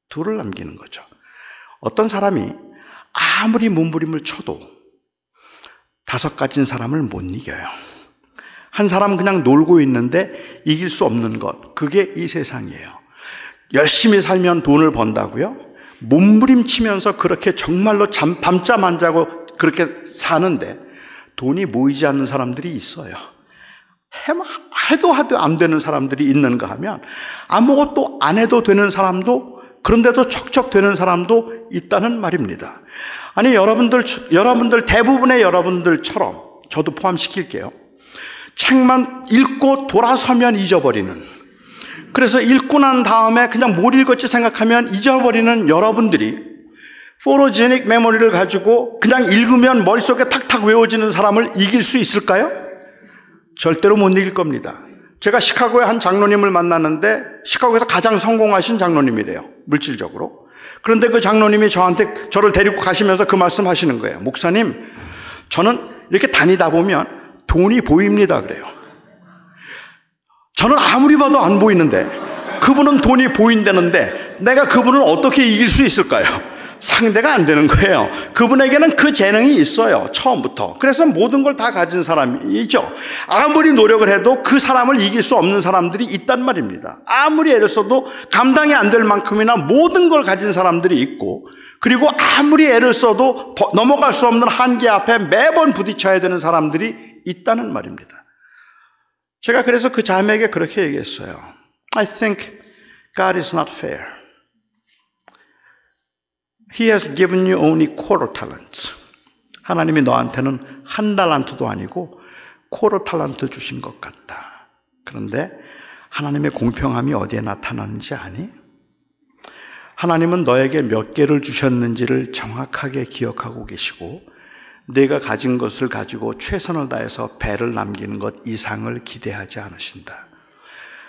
2를 남기는 거죠. 어떤 사람이 아무리 몸부림을 쳐도 5 가진 사람을 못 이겨요. 한 사람은 그냥 놀고 있는데 이길 수 없는 것, 그게 이 세상이에요. 열심히 살면 돈을 번다고요? 몸부림치면서 그렇게 정말로 밤잠 안 자고 그렇게 사는데 돈이 모이지 않는 사람들이 있어요. 해도 안 되는 사람들이 있는가 하면 아무것도 안 해도 되는 사람도, 그런데도 척척 되는 사람도 있다는 말입니다. 아니, 여러분들 대부분의 여러분들처럼 저도 포함시킬게요. 책만 읽고 돌아서면 잊어버리는, 그래서 읽고 난 다음에 그냥 뭘 읽었지 생각하면 잊어버리는 여러분들이 포로제닉 메모리를 가지고 그냥 읽으면 머릿속에 탁탁 외워지는 사람을 이길 수 있을까요? 절대로 못 이길 겁니다. 제가 시카고의 한 장로님을 만났는데 시카고에서 가장 성공하신 장로님이래요, 물질적으로. 그런데 그 장로님이 저를 데리고 가시면서 그 말씀 하시는 거예요. 목사님, 저는 이렇게 다니다 보면 돈이 보입니다 그래요. 저는 아무리 봐도 안 보이는데 그분은 돈이 보인다는데 내가 그분을 어떻게 이길 수 있을까요? 상대가 안 되는 거예요. 그분에게는 그 재능이 있어요, 처음부터. 그래서 모든 걸 다 가진 사람이죠. 아무리 노력을 해도 그 사람을 이길 수 없는 사람들이 있단 말입니다. 아무리 애를 써도 감당이 안 될 만큼이나 모든 걸 가진 사람들이 있고, 그리고 아무리 애를 써도 넘어갈 수 없는 한계 앞에 매번 부딪혀야 되는 사람들이 있다는 말입니다. 제가 그래서 그 자매에게 그렇게 얘기했어요. I think God is not fair. He has given you only quarter talents. 하나님이 너한테는 1 달란트도 아니고 quarter talent 주신 것 같다. 그런데 하나님의 공평함이 어디에 나타나는지 아니? 하나님은 너에게 몇 개를 주셨는지를 정확하게 기억하고 계시고 내가 가진 것을 가지고 최선을 다해서 배를 남기는 것 이상을 기대하지 않으신다.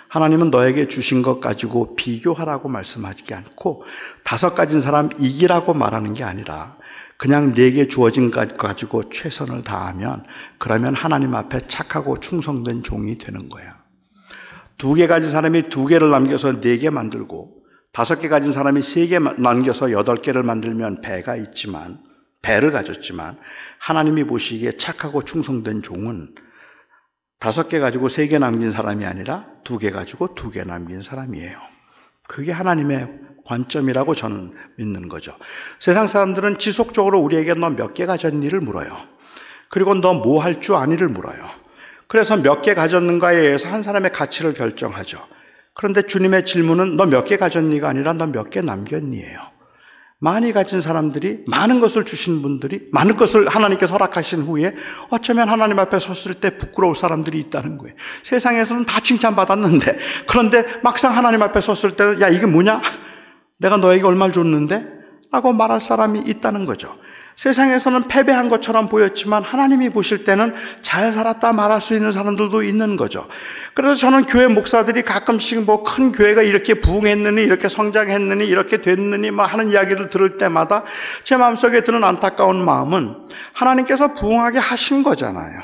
하나님은 너에게 주신 것 가지고 비교하라고 말씀하지 않고 5 가진 사람 이기라고 말하는 게 아니라 그냥 네게 주어진 것 가지고 최선을 다하면 그러면 하나님 앞에 착하고 충성된 종이 되는 거야. 2개 가진 사람이 2개를 남겨서 4개 만들고 5개 가진 사람이 3개 남겨서 8개를 만들면 배를 가졌지만 하나님이 보시기에 착하고 충성된 종은 5개 가지고 3개 남긴 사람이 아니라 2개 가지고 2개 남긴 사람이에요. 그게 하나님의 관점이라고 저는 믿는 거죠. 세상 사람들은 지속적으로 우리에게 너 몇 개 가졌니를 물어요. 그리고 너 뭐 할 줄 아니를 물어요. 그래서 몇 개 가졌는가에 의해서 한 사람의 가치를 결정하죠. 그런데 주님의 질문은 너 몇 개 가졌니가 아니라 너 몇 개 남겼니예요. 많이 가진 사람들이, 많은 것을 주신 분들이, 많은 것을 하나님께서 허락하신 후에 어쩌면 하나님 앞에 섰을 때 부끄러울 사람들이 있다는 거예요. 세상에서는 다 칭찬받았는데, 그런데 막상 하나님 앞에 섰을 때는 야 이게 뭐냐? 내가 너에게 얼마를 줬는데? 하고 말할 사람이 있다는 거죠. 세상에서는 패배한 것처럼 보였지만 하나님이 보실 때는 잘 살았다 말할 수 있는 사람들도 있는 거죠. 그래서 저는 교회 목사들이 가끔씩 뭐 큰 교회가 이렇게 부흥했느니 이렇게 성장했느니 이렇게 됐느니 뭐 하는 이야기를 들을 때마다 제 마음속에 드는 안타까운 마음은 하나님께서 부흥하게 하신 거잖아요.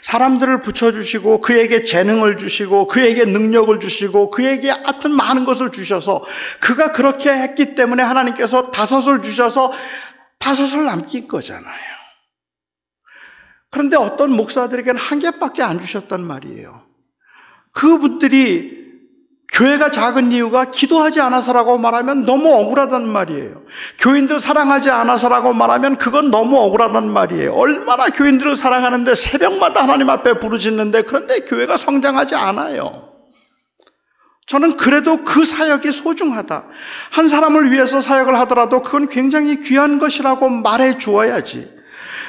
사람들을 붙여주시고 그에게 재능을 주시고 그에게 능력을 주시고 그에게 하여튼 많은 것을 주셔서 그가 그렇게 했기 때문에 하나님께서 5을 주셔서 5을 남긴 거잖아요. 그런데 어떤 목사들에게는 1개밖에 안 주셨단 말이에요. 그분들이 교회가 작은 이유가 기도하지 않아서라고 말하면 너무 억울하단 말이에요. 교인들 사랑하지 않아서라고 말하면 그건 너무 억울하단 말이에요. 얼마나 교인들을 사랑하는데 새벽마다 하나님 앞에 부르짖는데 그런데 교회가 성장하지 않아요. 저는 그래도 그 사역이 소중하다. 한 사람을 위해서 사역을 하더라도 그건 굉장히 귀한 것이라고 말해 주어야지.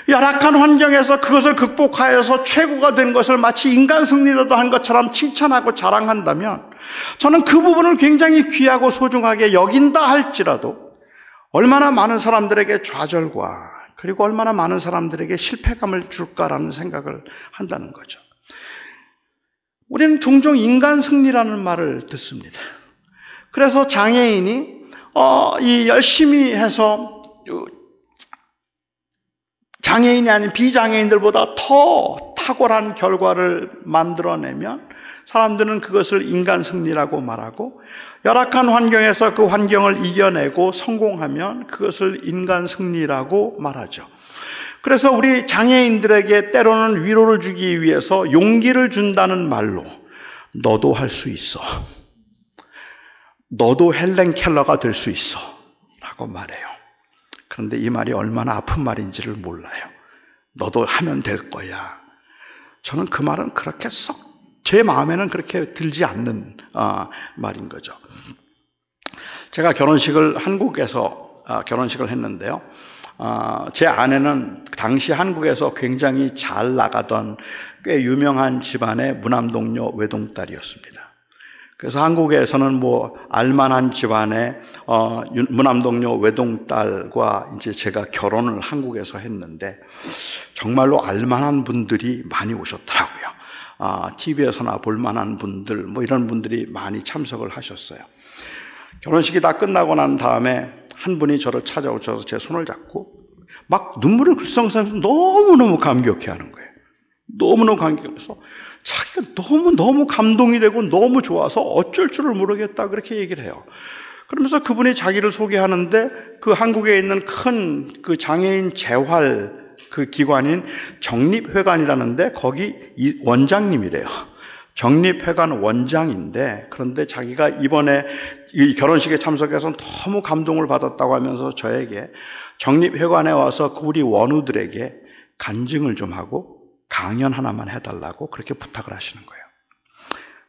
열악한 환경에서 그것을 극복하여서 최고가 된 것을 마치 인간 승리라도 한 것처럼 칭찬하고 자랑한다면 저는 그 부분을 굉장히 귀하고 소중하게 여긴다 할지라도 얼마나 많은 사람들에게 좌절과 그리고 얼마나 많은 사람들에게 실패감을 줄까라는 생각을 한다는 거죠. 우리는 종종 인간 승리라는 말을 듣습니다. 그래서 장애인이 열심히 해서 장애인이 아닌 비장애인들보다 더 탁월한 결과를 만들어내면 사람들은 그것을 인간 승리라고 말하고 열악한 환경에서 그 환경을 이겨내고 성공하면 그것을 인간 승리라고 말하죠. 그래서 우리 장애인들에게 때로는 위로를 주기 위해서 용기를 준다는 말로 너도 할 수 있어. 너도 헬렌 켈러가 될 수 있어. 라고 말해요. 그런데 이 말이 얼마나 아픈 말인지를 몰라요. 너도 하면 될 거야. 저는 그 말은 그렇게 썩 제 마음에는 그렇게 들지 않는 말인 거죠. 제가 한국에서 결혼식을 했는데요. 제 아내는 당시 한국에서 굉장히 잘 나가던 꽤 유명한 집안의 무남동녀 외동딸이었습니다. 그래서 한국에서는 뭐 알만한 집안의 무남동녀 외동딸과 이제 제가 결혼을 한국에서 했는데 정말로 알만한 분들이 많이 오셨더라고요. TV에서나 볼만한 분들 뭐 이런 분들이 많이 참석을 하셨어요. 결혼식이 다 끝나고 난 다음에 한 분이 저를 찾아오셔서 제 손을 잡고 막 눈물을 글썽거리면서 너무너무 감격해하는 거예요. 너무너무 감격해서 자기가 너무 감동이 되고 너무 좋아서 어쩔 줄을 모르겠다 그렇게 얘기를 해요. 그러면서 그분이 자기를 소개하는데 그 한국에 있는 큰 그 장애인 재활 그 기관인 정립회관이라는데 거기 원장님이래요. 정립회관 원장인데 그런데 자기가 이번에 이 결혼식에 참석해서 너무 감동을 받았다고 하면서 저에게 정립회관에 와서 우리 원우들에게 간증을 좀 하고 강연 하나만 해달라고 그렇게 부탁을 하시는 거예요.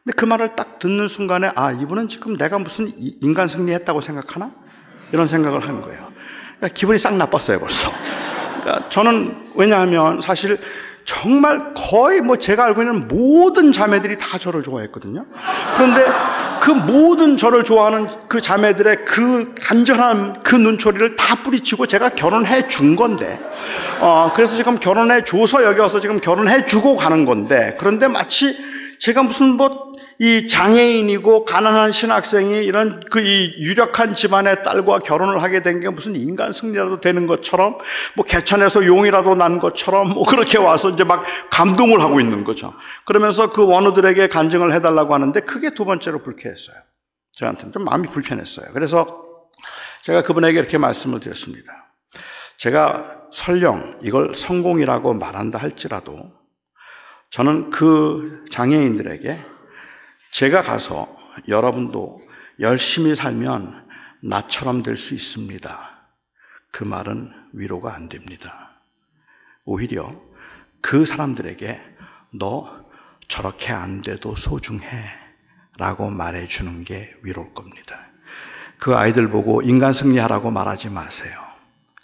근데 그 말을 딱 듣는 순간에 이분은 지금 내가 무슨 인간 승리했다고 생각하나? 이런 생각을 한 거예요. 그러니까 기분이 싹 나빴어요 벌써. 그러니까 저는 왜냐하면 사실 정말 거의 제가 알고 있는 모든 자매들이 다 저를 좋아했거든요. 그런데 그 모든 저를 좋아하는 그 자매들의 그 간절한 그 눈초리를 다 뿌리치고 제가 결혼해 준 건데, 그래서 지금 결혼해 줘서 여기 와서 지금 결혼해 주고 가는 건데, 그런데 마치 제가 무슨 이 장애인이고 가난한 신학생이 이런 이 유력한 집안의 딸과 결혼을 하게 된 게 무슨 인간 승리라도 되는 것처럼, 개천에서 용이라도 난 것처럼 그렇게 와서 이제 막 감동을 하고 있는 거죠. 그러면서 그 원우들에게 간증을 해달라고 하는데 그게 두 번째로 불쾌했어요. 저한테는 좀 마음이 불편했어요. 그래서 제가 그분에게 이렇게 말씀을 드렸습니다. 제가 설령 이걸 성공이라고 말한다 할지라도 저는 그 장애인들에게 제가 가서 여러분도 열심히 살면 나처럼 될 수 있습니다, 그 말은 위로가 안 됩니다. 오히려 그 사람들에게 너 저렇게 안 돼도 소중해 라고 말해주는 게 위로일 겁니다. 그 아이들 보고 인간 승리하라고 말하지 마세요.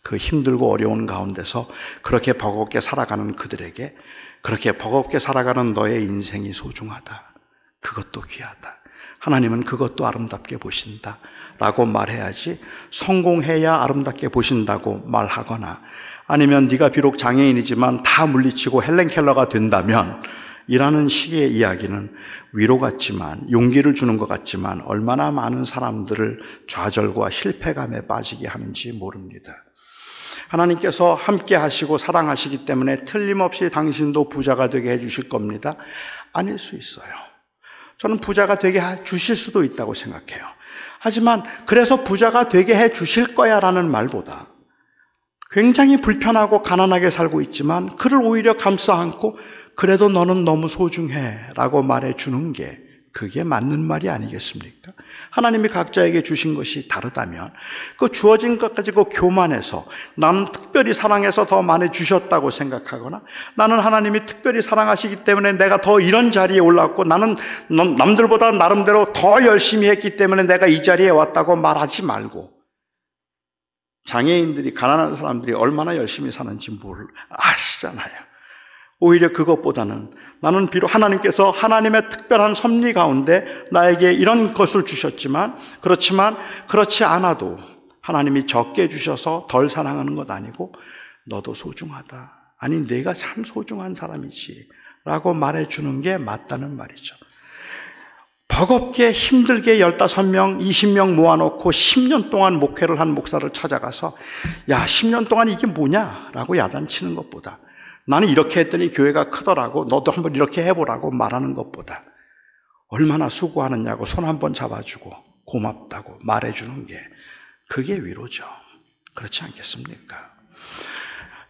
그 힘들고 어려운 가운데서 그렇게 버겁게 살아가는 그들에게 그렇게 버겁게 살아가는 너의 인생이 소중하다, 그것도 귀하다, 하나님은 그것도 아름답게 보신다 라고 말해야지, 성공해야 아름답게 보신다고 말하거나 아니면 네가 비록 장애인이지만 다 물리치고 헬렌 켈러가 된다면 이라는 식의 이야기는 위로 같지만, 용기를 주는 것 같지만 얼마나 많은 사람들을 좌절과 실패감에 빠지게 하는지 모릅니다. 하나님께서 함께 하시고 사랑하시기 때문에 틀림없이 당신도 부자가 되게 해주실 겁니다. 아닐 수 있어요. 저는 부자가 되게 해주실 수도 있다고 생각해요. 하지만 그래서 부자가 되게 해주실 거야 라는 말보다 굉장히 불편하고 가난하게 살고 있지만 그를 오히려 감싸 안고 그래도 너는 너무 소중해 라고 말해주는 게 그게 맞는 말이 아니겠습니까? 하나님이 각자에게 주신 것이 다르다면 그 주어진 것 가지고 교만해서 나는 특별히 사랑해서 더 많이 주셨다고 생각하거나 나는 하나님이 특별히 사랑하시기 때문에 내가 더 이런 자리에 올랐고 나는 남들보다 나름대로 더 열심히 했기 때문에 내가 이 자리에 왔다고 말하지 말고, 장애인들이, 가난한 사람들이 얼마나 열심히 사는지 아시잖아요. 오히려 그것보다는 나는 비록 하나님께서 하나님의 특별한 섭리 가운데 나에게 이런 것을 주셨지만, 그렇지 않아도 하나님이 적게 주셔서 덜 사랑하는 것 아니고 너도 소중하다, 아니 내가 참 소중한 사람이지 라고 말해주는 게 맞다는 말이죠. 버겁게 힘들게 15명, 20명 모아놓고 10년 동안 목회를 한 목사를 찾아가서 야 10년 동안 이게 뭐냐 라고 야단치는 것보다, 나는 이렇게 했더니 교회가 크더라고, 너도 한번 이렇게 해보라고 말하는 것보다 얼마나 수고하느냐고 손 한번 잡아주고 고맙다고 말해주는 게 그게 위로죠. 그렇지 않겠습니까?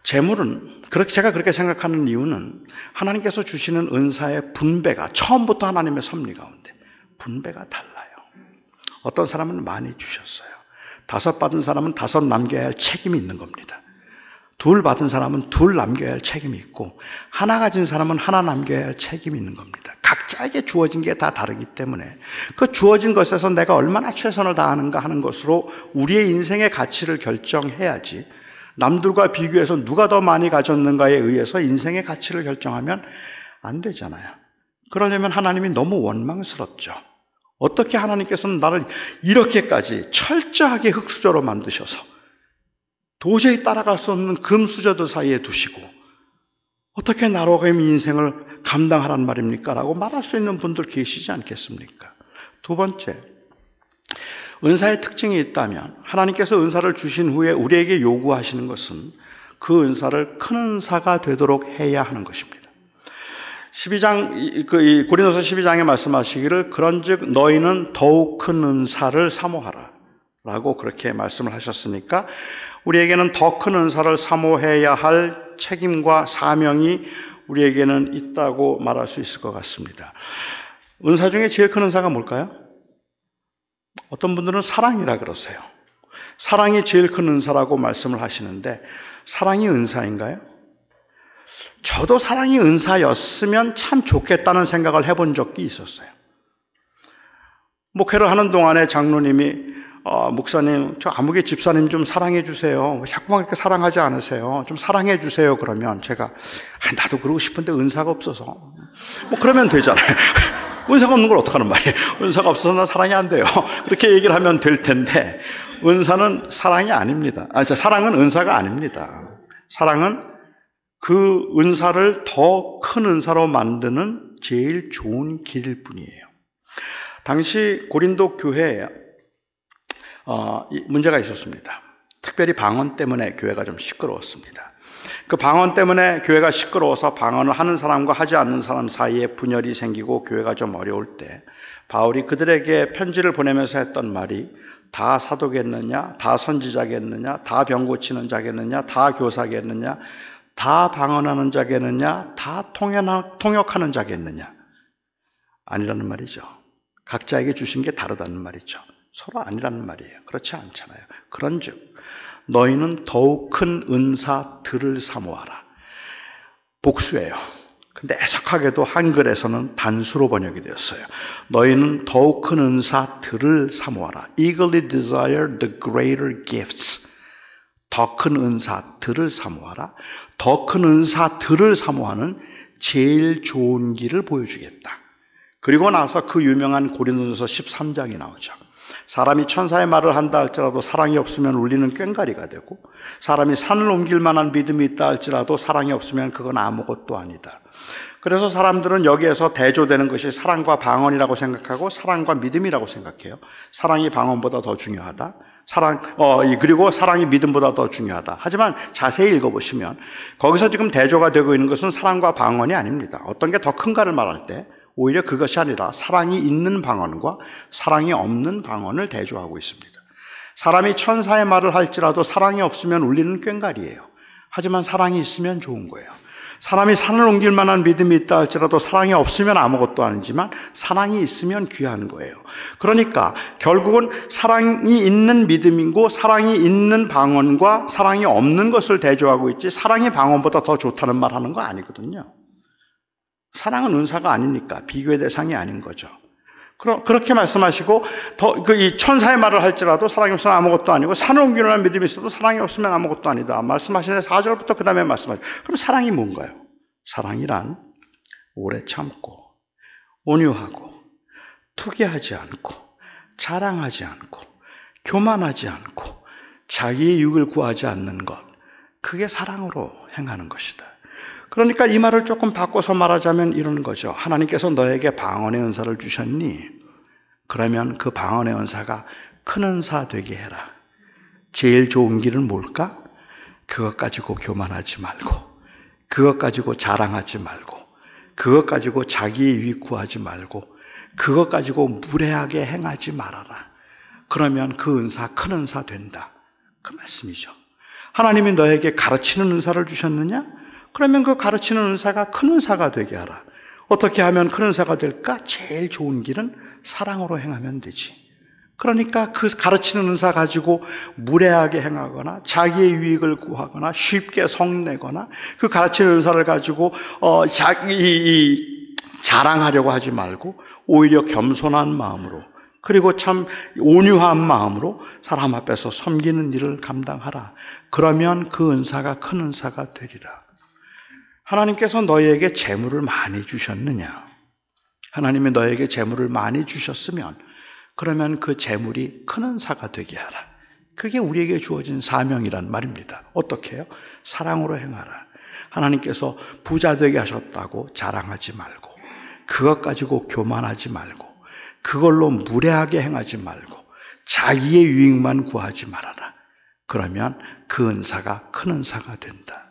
재물은, 제가 그렇게 생각하는 이유는 하나님께서 주시는 은사의 분배가 처음부터 하나님의 섭리 가운데 분배가 달라요. 어떤 사람은 많이 주셨어요. 5 받은 사람은 5 남겨야 할 책임이 있는 겁니다. 2 받은 사람은 2 남겨야 할 책임이 있고 1 가진 사람은 1 남겨야 할 책임이 있는 겁니다. 각자에게 주어진 게 다 다르기 때문에 그 주어진 것에서 내가 얼마나 최선을 다하는가 하는 것으로 우리의 인생의 가치를 결정해야지, 남들과 비교해서 누가 더 많이 가졌는가에 의해서 인생의 가치를 결정하면 안 되잖아요. 그러려면 하나님이 너무 원망스럽죠. 어떻게 하나님께서는 나를 이렇게까지 철저하게 흙수저로 만드셔서 도저히 따라갈 수 없는 금수저들 사이에 두시고 어떻게 나로 인생을 감당하란 말입니까? 라고 말할 수 있는 분들 계시지 않겠습니까? 2 번째, 은사의 특징이 있다면 하나님께서 은사를 주신 후에 우리에게 요구하시는 것은 그 은사를 큰 은사가 되도록 해야 하는 것입니다. 12장, 고린도서 12장에 말씀하시기를 그런즉 너희는 더욱 큰 은사를 사모하라 라고 그렇게 말씀을 하셨으니까 우리에게는 더 큰 은사를 사모해야 할 책임과 사명이 우리에게는 있다고 말할 수 있을 것 같습니다. 은사 중에 제일 큰 은사가 뭘까요? 어떤 분들은 사랑이라 그러세요. 사랑이 제일 큰 은사라고 말씀을 하시는데 사랑이 은사인가요? 저도 사랑이 은사였으면 참 좋겠다는 생각을 해본 적이 있었어요. 목회를 하는 동안에 장로님이 목사님, 저 아무개 집사님 좀 사랑해 주세요. 자꾸만 그렇게 사랑하지 않으세요. 좀 사랑해 주세요. 그러면 제가 나도 그러고 싶은데 은사가 없어서 그러면 되잖아요. 은사가 없는 걸 어떡하는 말이에요. 은사가 없어서 나 사랑이 안 돼요. 그렇게 얘기를 하면 될 텐데 은사는 사랑이 아닙니다. 사랑은 은사가 아닙니다. 사랑은 그 은사를 더 큰 은사로 만드는 제일 좋은 길일 뿐이에요. 당시 고린도 교회에 문제가 있었습니다. 특별히 방언 때문에 교회가 좀 시끄러웠습니다. 그 방언 때문에 교회가 시끄러워서 방언을 하는 사람과 하지 않는 사람 사이에 분열이 생기고 교회가 좀 어려울 때 바울이 그들에게 편지를 보내면서 했던 말이 다 사도겠느냐, 다 선지자겠느냐, 다 병 고치는 자겠느냐, 다 교사겠느냐, 다 방언하는 자겠느냐, 다 통역하는 자겠느냐. 아니라는 말이죠. 각자에게 주신 게 다르다는 말이죠. 서로 아니라는 말이에요. 그렇지 않잖아요. 그런즉 너희는 더욱 큰 은사들을 사모하라. 복수예요. 근데 애석하게도 한글에서는 단수로 번역이 되었어요. 너희는 더욱 큰 은사들을 사모하라. Eagerly desire the greater gifts. 더 큰 은사들을 사모하라. 더 큰 은사들을 사모하는 제일 좋은 길을 보여주겠다. 그리고 나서 그 유명한 고린도전서 13장이 나오죠. 사람이 천사의 말을 한다 할지라도 사랑이 없으면 울리는 꽹과리가 되고, 사람이 산을 옮길 만한 믿음이 있다 할지라도 사랑이 없으면 그건 아무것도 아니다. 그래서 사람들은 여기에서 대조되는 것이 사랑과 방언이라고 생각하고 사랑과 믿음이라고 생각해요. 사랑이 방언보다 더 중요하다. 그리고 사랑이 믿음보다 더 중요하다. 하지만 자세히 읽어보시면 거기서 지금 대조가 되고 있는 것은 사랑과 방언이 아닙니다. 어떤 게 더 큰가를 말할 때 오히려 그것이 아니라 사랑이 있는 방언과 사랑이 없는 방언을 대조하고 있습니다. 사람이 천사의 말을 할지라도 사랑이 없으면 울리는 꽹과리예요. 하지만 사랑이 있으면 좋은 거예요. 사람이 산을 옮길 만한 믿음이 있다 할지라도 사랑이 없으면 아무것도 아니지만 사랑이 있으면 귀한 거예요. 그러니까 결국은 사랑이 있는 믿음이고 사랑이 있는 방언과 사랑이 없는 것을 대조하고 있지, 사랑이 방언보다 더 좋다는 말 하는 거 아니거든요. 사랑은 은사가 아니니까 비교의 대상이 아닌 거죠. 그렇게 말씀하시고, 이 천사의 말을 할지라도 사랑이 없으면 아무것도 아니고 산을 옮기려는 믿음이 있어도 사랑이 없으면 아무것도 아니다. 말씀하시는 4절부터 그 다음에 말씀하시죠. 그럼 사랑이 뭔가요? 사랑이란 오래 참고 온유하고 투기하지 않고 자랑하지 않고 교만하지 않고 자기의 유익을 구하지 않는 것, 그게 사랑으로 행하는 것이다. 그러니까 이 말을 조금 바꿔서 말하자면 이런 거죠. 하나님께서 너에게 방언의 은사를 주셨니? 그러면 그 방언의 은사가 큰 은사 되게 해라. 제일 좋은 길은 뭘까? 그것 가지고 교만하지 말고, 그것 가지고 자랑하지 말고, 그것 가지고 자기의 유익 구하지 말고, 그것 가지고 무례하게 행하지 말아라. 그러면 그 은사 큰 은사 된다. 그 말씀이죠. 하나님이 너에게 가르치는 은사를 주셨느냐? 그러면 그 가르치는 은사가 큰 은사가 되게 하라. 어떻게 하면 큰 은사가 될까? 제일 좋은 길은 사랑으로 행하면 되지. 그러니까 그 가르치는 은사 가지고 무례하게 행하거나 자기의 유익을 구하거나 쉽게 성내거나 그 가르치는 은사를 가지고 자랑하려고 하지 말고 오히려 겸손한 마음으로, 그리고 참 온유한 마음으로 사람 앞에서 섬기는 일을 감당하라. 그러면 그 은사가 큰 은사가 되리라. 하나님께서 너희에게 재물을 많이 주셨느냐? 하나님이 너에게 재물을 많이 주셨으면 그러면 그 재물이 큰 은사가 되게 하라. 그게 우리에게 주어진 사명이란 말입니다. 어떻게 해요? 사랑으로 행하라. 하나님께서 부자 되게 하셨다고 자랑하지 말고, 그것 가지고 교만하지 말고, 그걸로 무례하게 행하지 말고, 자기의 유익만 구하지 말아라. 그러면 그 은사가 큰 은사가 된다.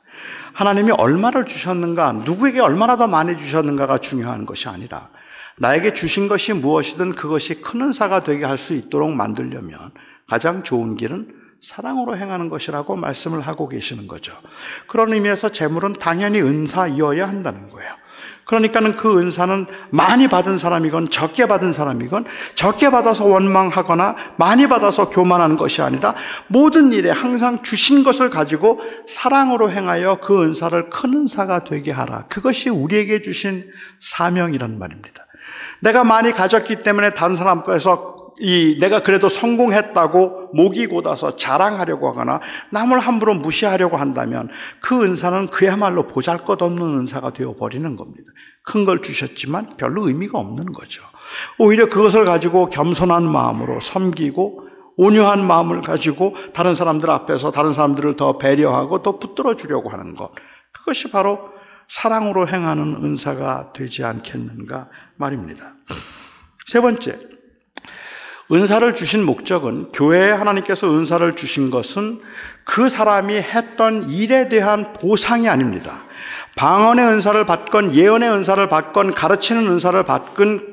하나님이 얼마를 주셨는가, 누구에게 얼마나 더 많이 주셨는가가 중요한 것이 아니라 나에게 주신 것이 무엇이든 그것이 큰 은사가 되게 할 수 있도록 만들려면 가장 좋은 길은 사랑으로 행하는 것이라고 말씀을 하고 계시는 거죠. 그런 의미에서 재물은 당연히 은사이어야 한다는 거예요. 그러니까는 그 은사는 많이 받은 사람이건 적게 받은 사람이건, 적게 받아서 원망하거나 많이 받아서 교만하는 것이 아니라 모든 일에 항상 주신 것을 가지고 사랑으로 행하여 그 은사를 큰 은사가 되게 하라. 그것이 우리에게 주신 사명이란 말입니다. 내가 많이 가졌기 때문에 다른 사람 앞에서 내가 그래도 성공했다고 목이 곧아서 자랑하려고 하거나 남을 함부로 무시하려고 한다면 그 은사는 그야말로 보잘것없는 은사가 되어버리는 겁니다. 큰 걸 주셨지만 별로 의미가 없는 거죠. 오히려 그것을 가지고 겸손한 마음으로 섬기고 온유한 마음을 가지고 다른 사람들 앞에서 다른 사람들을 더 배려하고 더 붙들어 주려고 하는 것, 그것이 바로 사랑으로 행하는 은사가 되지 않겠는가 말입니다. 세 번째, 은사를 주신 목적은, 교회에 하나님께서 은사를 주신 것은 그 사람이 했던 일에 대한 보상이 아닙니다. 방언의 은사를 받건 예언의 은사를 받건 가르치는 은사를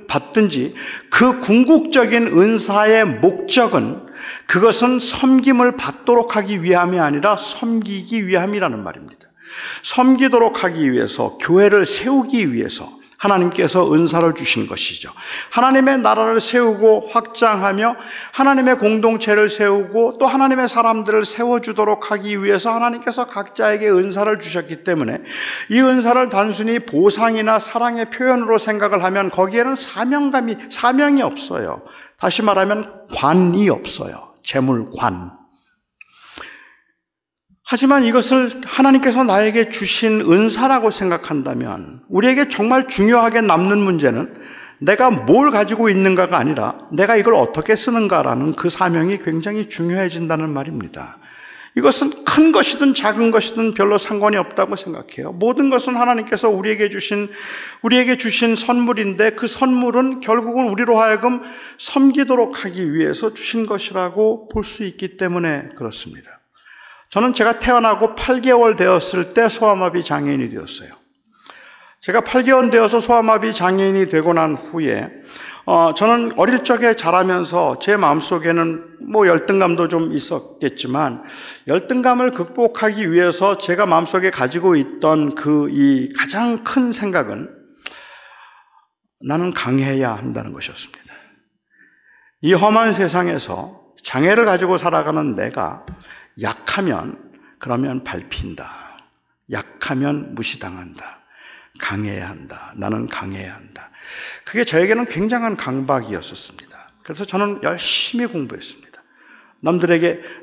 받든지 그 궁극적인 은사의 목적은, 그것은 섬김을 받도록 하기 위함이 아니라 섬기기 위함이라는 말입니다. 섬기도록 하기 위해서, 교회를 세우기 위해서 하나님께서 은사를 주신 것이죠. 하나님의 나라를 세우고 확장하며 하나님의 공동체를 세우고 또 하나님의 사람들을 세워주도록 하기 위해서 하나님께서 각자에게 은사를 주셨기 때문에, 이 은사를 단순히 보상이나 사랑의 표현으로 생각을 하면 거기에는 사명이 없어요. 다시 말하면 관이 없어요. 재물관. 하지만 이것을 하나님께서 나에게 주신 은사라고 생각한다면, 우리에게 정말 중요하게 남는 문제는 내가 뭘 가지고 있는가가 아니라 내가 이걸 어떻게 쓰는가라는 그 사명이 굉장히 중요해진다는 말입니다. 이것은 큰 것이든 작은 것이든 별로 상관이 없다고 생각해요. 모든 것은 하나님께서 우리에게 주신 선물인데, 그 선물은 결국은 우리로 하여금 섬기도록 하기 위해서 주신 것이라고 볼 수 있기 때문에 그렇습니다. 저는 제가 태어나고 8개월 되었을 때 소아마비 장애인이 되었어요. 제가 8개월 되어서 소아마비 장애인이 되고 난 후에 저는 어릴 적에 자라면서 제 마음속에는 열등감도 좀 있었겠지만, 열등감을 극복하기 위해서 제가 마음속에 가지고 있던 이 가장 큰 생각은 나는 강해야 한다는 것이었습니다. 이 험한 세상에서 장애를 가지고 살아가는 내가 약하면 그러면 밟힌다. 약하면 무시당한다. 강해야 한다. 나는 강해야 한다. 그게 저에게는 굉장한 강박이었었습니다. 그래서 저는 열심히 공부했습니다.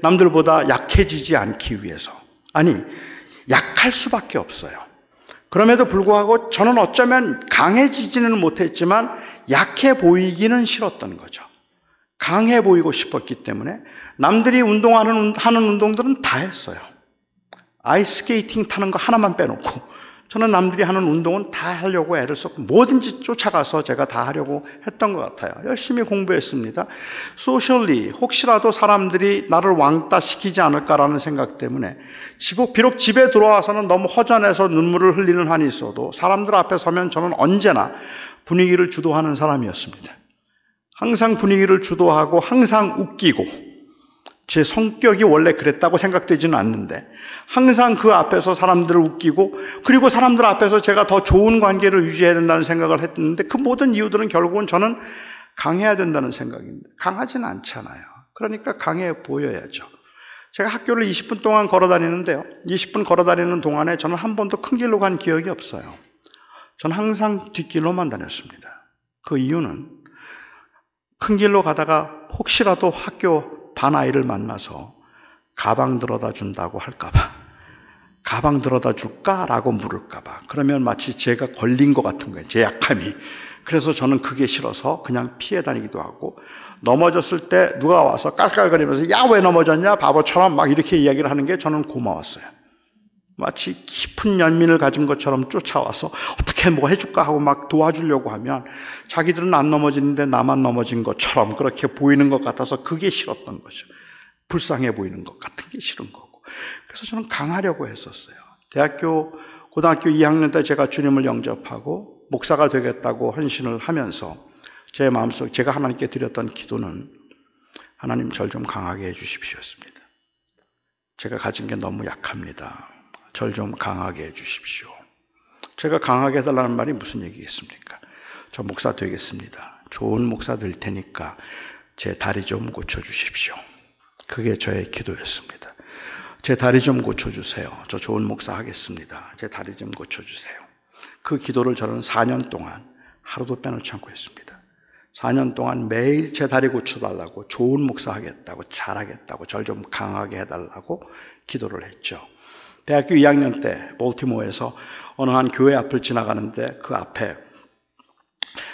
남들보다 약해지지 않기 위해서. 아니, 약할 수밖에 없어요. 그럼에도 불구하고 저는 어쩌면 강해지지는 못했지만 약해 보이기는 싫었던 거죠. 강해 보이고 싶었기 때문에 남들이 하는 운동들은 다 했어요. 아이스케이팅 타는 거 하나만 빼놓고 저는 남들이 하는 운동은 다 하려고 애를 썼고 뭐든지 쫓아가서 제가 다 하려고 했던 것 같아요. 열심히 공부했습니다. 소셜리, 혹시라도 사람들이 나를 왕따시키지 않을까라는 생각 때문에 비록 집에 들어와서는 너무 허전해서 눈물을 흘리는 한이 있어도 사람들 앞에 서면 저는 언제나 분위기를 주도하는 사람이었습니다. 항상 분위기를 주도하고 항상 웃기고, 제 성격이 원래 그랬다고 생각되지는 않는데 항상 그 앞에서 사람들을 웃기고, 그리고 사람들 앞에서 제가 더 좋은 관계를 유지해야 된다는 생각을 했는데, 그 모든 이유들은 결국은 저는 강해야 된다는 생각입니다. 강하지는 않잖아요. 그러니까 강해 보여야죠. 제가 학교를 20분 동안 걸어 다니는데요, 20분 걸어 다니는 동안에 저는 한 번도 큰 길로 간 기억이 없어요. 저는 항상 뒷길로만 다녔습니다. 그 이유는 큰 길로 가다가 혹시라도 학교 반 아이를 만나서 가방 들어다 준다고 할까봐, 가방 들어다 줄까라고 물을까봐, 그러면 마치 제가 걸린 것 같은 거예요, 제 약함이. 그래서 저는 그게 싫어서 그냥 피해 다니기도 하고, 넘어졌을 때 누가 와서 깔깔거리면서 야 왜 넘어졌냐 바보처럼 막 이렇게 이야기를 하는 게 저는 고마웠어요. 마치 깊은 연민을 가진 것처럼 쫓아와서 어떻게 뭐 해줄까 하고 막 도와주려고 하면 자기들은 안 넘어지는데 나만 넘어진 것처럼 그렇게 보이는 것 같아서 그게 싫었던 거죠. 불쌍해 보이는 것 같은 게 싫은 거고. 그래서 저는 강하려고 했었어요. 고등학교 2학년 때 제가 주님을 영접하고 목사가 되겠다고 헌신을 하면서 제 마음속 제가 하나님께 드렸던 기도는, 하나님 절 좀 강하게 해주십시오였습니다. 제가 가진 게 너무 약합니다. 절 좀 강하게 해주십시오. 제가 강하게 해달라는 말이 무슨 얘기겠습니까? 저 목사 되겠습니다. 좋은 목사 될 테니까 제 다리 좀 고쳐주십시오. 그게 저의 기도였습니다. 제 다리 좀 고쳐주세요. 저 좋은 목사 하겠습니다. 제 다리 좀 고쳐주세요. 그 기도를 저는 4년 동안 하루도 빼놓지 않고 했습니다. 4년 동안 매일 제 다리 고쳐달라고, 좋은 목사 하겠다고, 잘하겠다고, 절 좀 강하게 해달라고 기도를 했죠. 대학교 2학년 때 볼티모어에서 어느 한 교회 앞을 지나가는데 그 앞에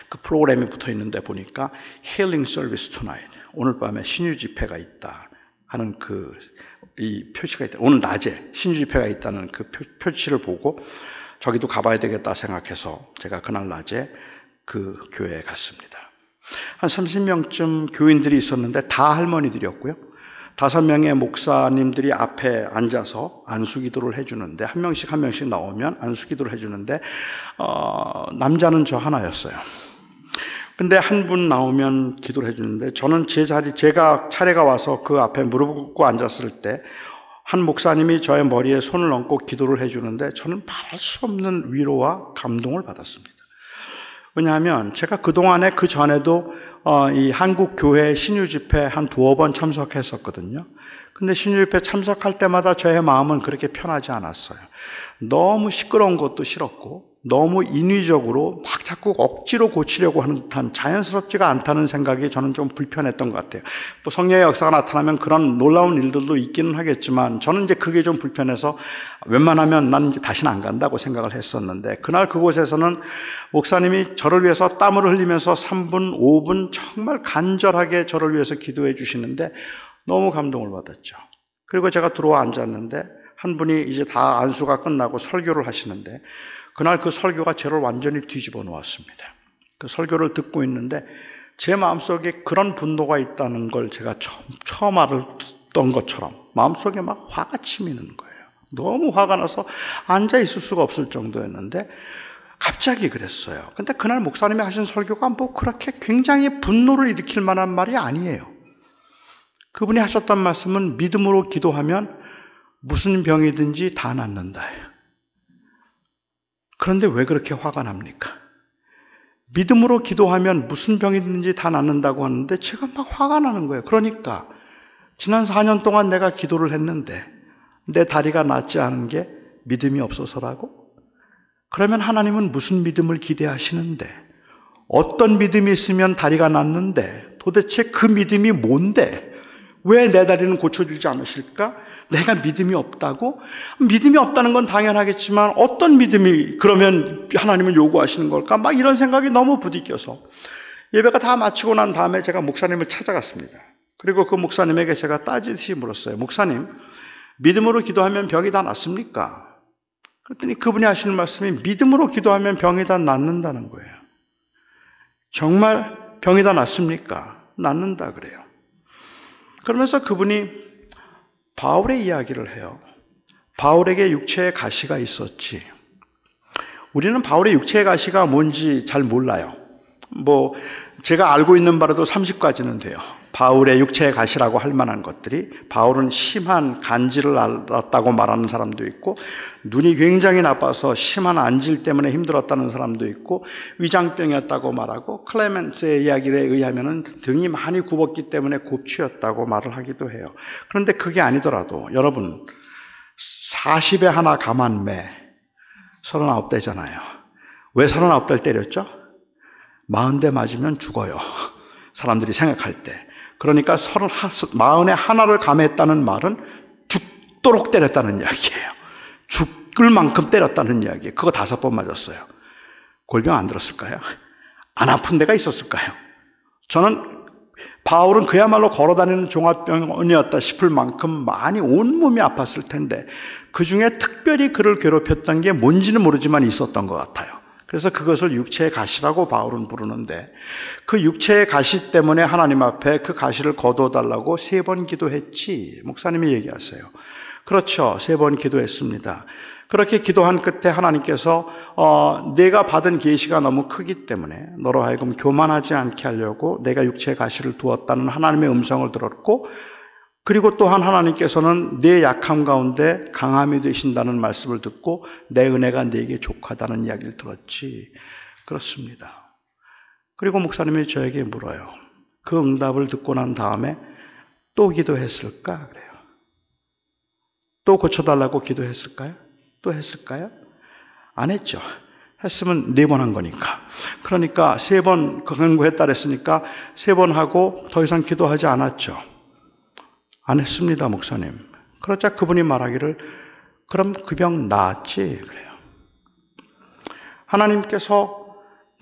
그 프로그램이 붙어 있는데 보니까 Healing Service Tonight, 오늘 밤에 신유 집회가 있다 하는 이 표시가 있다. 오늘 낮에 신유 집회가 있다는 그 표시를 보고 저기도 가봐야 되겠다 생각해서 제가 그날 낮에 그 교회에 갔습니다. 한 30명쯤 교인들이 있었는데 다 할머니들이었고요. 5명의 목사님들이 앞에 앉아서 안수기도를 해주는데 한 명씩 나오면 안수기도를 해주는데 남자는 저 하나였어요. 근데 한 분 나오면 기도를 해주는데 저는 제가 차례가 와서 그 앞에 무릎을 꿇고 앉았을 때 한 목사님이 저의 머리에 손을 얹고 기도를 해주는데 저는 말할 수 없는 위로와 감동을 받았습니다. 왜냐하면 제가 그동안에 그 전에도 이 한국 교회 신유 집회 한 2-번 참석했었거든요. 근데 신유 집회 참석할 때마다 저의 마음은 그렇게 편하지 않았어요. 너무 시끄러운 것도 싫었고 너무 인위적으로 막 자꾸 억지로 고치려고 하는 듯한 자연스럽지가 않다는 생각이 저는 좀 불편했던 것 같아요. 뭐 성령의 역사가 나타나면 그런 놀라운 일들도 있기는 하겠지만 저는 이제 그게 좀 불편해서 웬만하면 난 이제 다시는 안 간다고 생각을 했었는데 그날 그곳에서는 목사님이 저를 위해서 땀을 흘리면서 3분, 5분 정말 간절하게 저를 위해서 기도해 주시는데 너무 감동을 받았죠. 그리고 제가 들어와 앉았는데 한 분이 이제 다 안수가 끝나고 설교를 하시는데 그날 그 설교가 저를 완전히 뒤집어 놓았습니다. 그 설교를 듣고 있는데 제 마음속에 그런 분노가 있다는 걸 제가 처음 알았던 것처럼 마음속에 막 화가 치미는 거예요. 너무 화가 나서 앉아 있을 수가 없을 정도였는데 갑자기 그랬어요. 근데 그날 목사님이 하신 설교가 뭐 그렇게 굉장히 분노를 일으킬 만한 말이 아니에요. 그분이 하셨던 말씀은 믿음으로 기도하면 무슨 병이든지 다 낫는다예요. 그런데 왜 그렇게 화가 납니까? 믿음으로 기도하면 무슨 병이든지 다 낫는다고 하는데 제가 막 화가 나는 거예요. 그러니까 지난 4년 동안 내가 기도를 했는데 내 다리가 낫지 않은 게 믿음이 없어서라고? 그러면 하나님은 무슨 믿음을 기대하시는데 어떤 믿음이 있으면 다리가 낫는데 도대체 그 믿음이 뭔데? 왜 내 다리는 고쳐주지 않으실까? 내가 믿음이 없다고? 믿음이 없다는 건 당연하겠지만 어떤 믿음이 그러면 하나님은 요구하시는 걸까? 막 이런 생각이 너무 부딪혀서 예배가 다 마치고 난 다음에 제가 목사님을 찾아갔습니다. 그리고 그 목사님에게 제가 따지듯이 물었어요. 목사님, 믿음으로 기도하면 병이 다 낫습니까? 그랬더니 그분이 하시는 말씀이 믿음으로 기도하면 병이 다 낫는다는 거예요. 정말 병이 다 낫습니까? 낫는다 그래요. 그러면서 그분이 바울의 이야기를 해요. 바울에게 육체의 가시가 있었지. 우리는 바울의 육체의 가시가 뭔지 잘 몰라요. 뭐 제가 알고 있는 바로도 30가지는 돼요. 바울의 육체의 가시라고 할 만한 것들이 바울은 심한 간질을 앓았다고 말하는 사람도 있고 눈이 굉장히 나빠서 심한 안질 때문에 힘들었다는 사람도 있고 위장병이었다고 말하고 클레멘스의 이야기에 의하면 등이 많이 굽었기 때문에 곱추였다고 말을 하기도 해요. 그런데 그게 아니더라도 여러분 40에 하나 가만매 39대잖아요. 왜 39대를 때렸죠? 40대 맞으면 죽어요. 사람들이 생각할 때. 그러니까 40에 하나를 감했다는 말은 죽도록 때렸다는 이야기예요. 죽을 만큼 때렸다는 이야기예요. 그거 5번 맞았어요. 골병 안 들었을까요? 안 아픈 데가 있었을까요? 저는 바울은 그야말로 걸어다니는 종합병원이었다 싶을 만큼 많이 온몸이 아팠을 텐데 그 중에 특별히 그를 괴롭혔던 게 뭔지는 모르지만 있었던 것 같아요. 그래서 그것을 육체의 가시라고 바울은 부르는데 그 육체의 가시 때문에 하나님 앞에 그 가시를 거두어달라고 3번 기도했지. 목사님이 얘기하세요. 그렇죠. 3번 기도했습니다. 그렇게 기도한 끝에 하나님께서 내가 받은 계시가 너무 크기 때문에 너로 하여금 교만하지 않게 하려고 내가 육체의 가시를 두었다는 하나님의 음성을 들었고 그리고 또한 하나님께서는 내 약함 가운데 강함이 되신다는 말씀을 듣고 내 은혜가 내게 족하다는 이야기를 들었지. 그렇습니다. 그리고 목사님이 저에게 물어요. 그 응답을 듣고 난 다음에 또 기도했을까? 그래요. 또 고쳐달라고 기도했을까요? 또 했을까요? 안 했죠. 했으면 4번 한 거니까. 그러니까 3번 강구했다 그랬으니까 3번 하고 더 이상 기도하지 않았죠. 안 했습니다, 목사님. 그러자 그분이 말하기를 그럼 그 병 나았지? 그래요. 하나님께서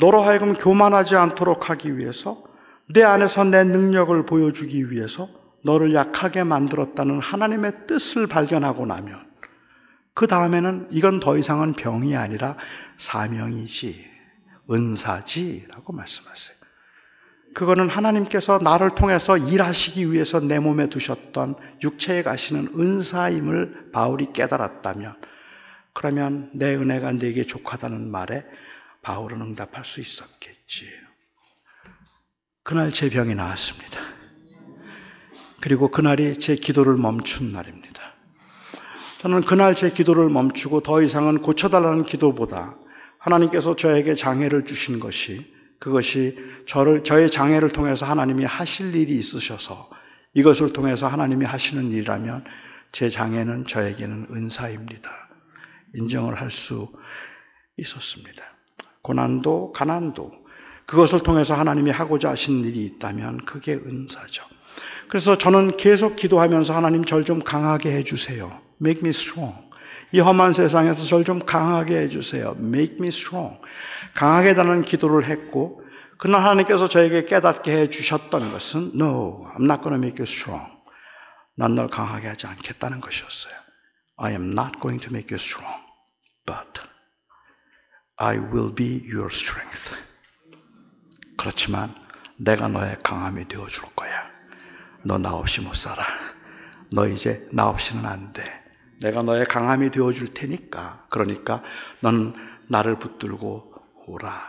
너로 하여금 교만하지 않도록 하기 위해서 내 안에서 내 능력을 보여주기 위해서 너를 약하게 만들었다는 하나님의 뜻을 발견하고 나면 그 다음에는 이건 더 이상은 병이 아니라 사명이지, 은사지라고 말씀하세요. 그거는 하나님께서 나를 통해서 일하시기 위해서 내 몸에 두셨던 육체에 가시는 은사임을 바울이 깨달았다면, 그러면 내 은혜가 네게 족하다는 말에 바울은 응답할 수 있었겠지. 그날 제 병이 나았습니다. 그리고 그날이 제 기도를 멈춘 날입니다. 저는 그날 제 기도를 멈추고 더 이상은 고쳐달라는 기도보다 하나님께서 저에게 장애를 주신 것이, 그것이 저의 장애를 통해서 하나님이 하실 일이 있으셔서 이것을 통해서 하나님이 하시는 일이라면 제 장애는 저에게는 은사입니다. 인정을 할 수 있었습니다. 고난도 가난도 그것을 통해서 하나님이 하고자 하시는 일이 있다면 그게 은사죠. 그래서 저는 계속 기도하면서 하나님 절 좀 강하게 해주세요. Make me strong. 이 험한 세상에서 절 좀 강하게 해주세요. Make me strong. 강하게 해달라는 기도를 했고, 그날 하나님께서 저에게 깨닫게 해주셨던 것은 No, I'm not going to make you strong. 난 널 강하게 하지 않겠다는 것이었어요. I am not going to make you strong, but I will be your strength. 그렇지만 내가 너의 강함이 되어줄 거야. 너 나 없이 못 살아. 너 이제 나 없이는 안 돼. 내가 너의 강함이 되어줄 테니까, 그러니까 넌 나를 붙들고 오라.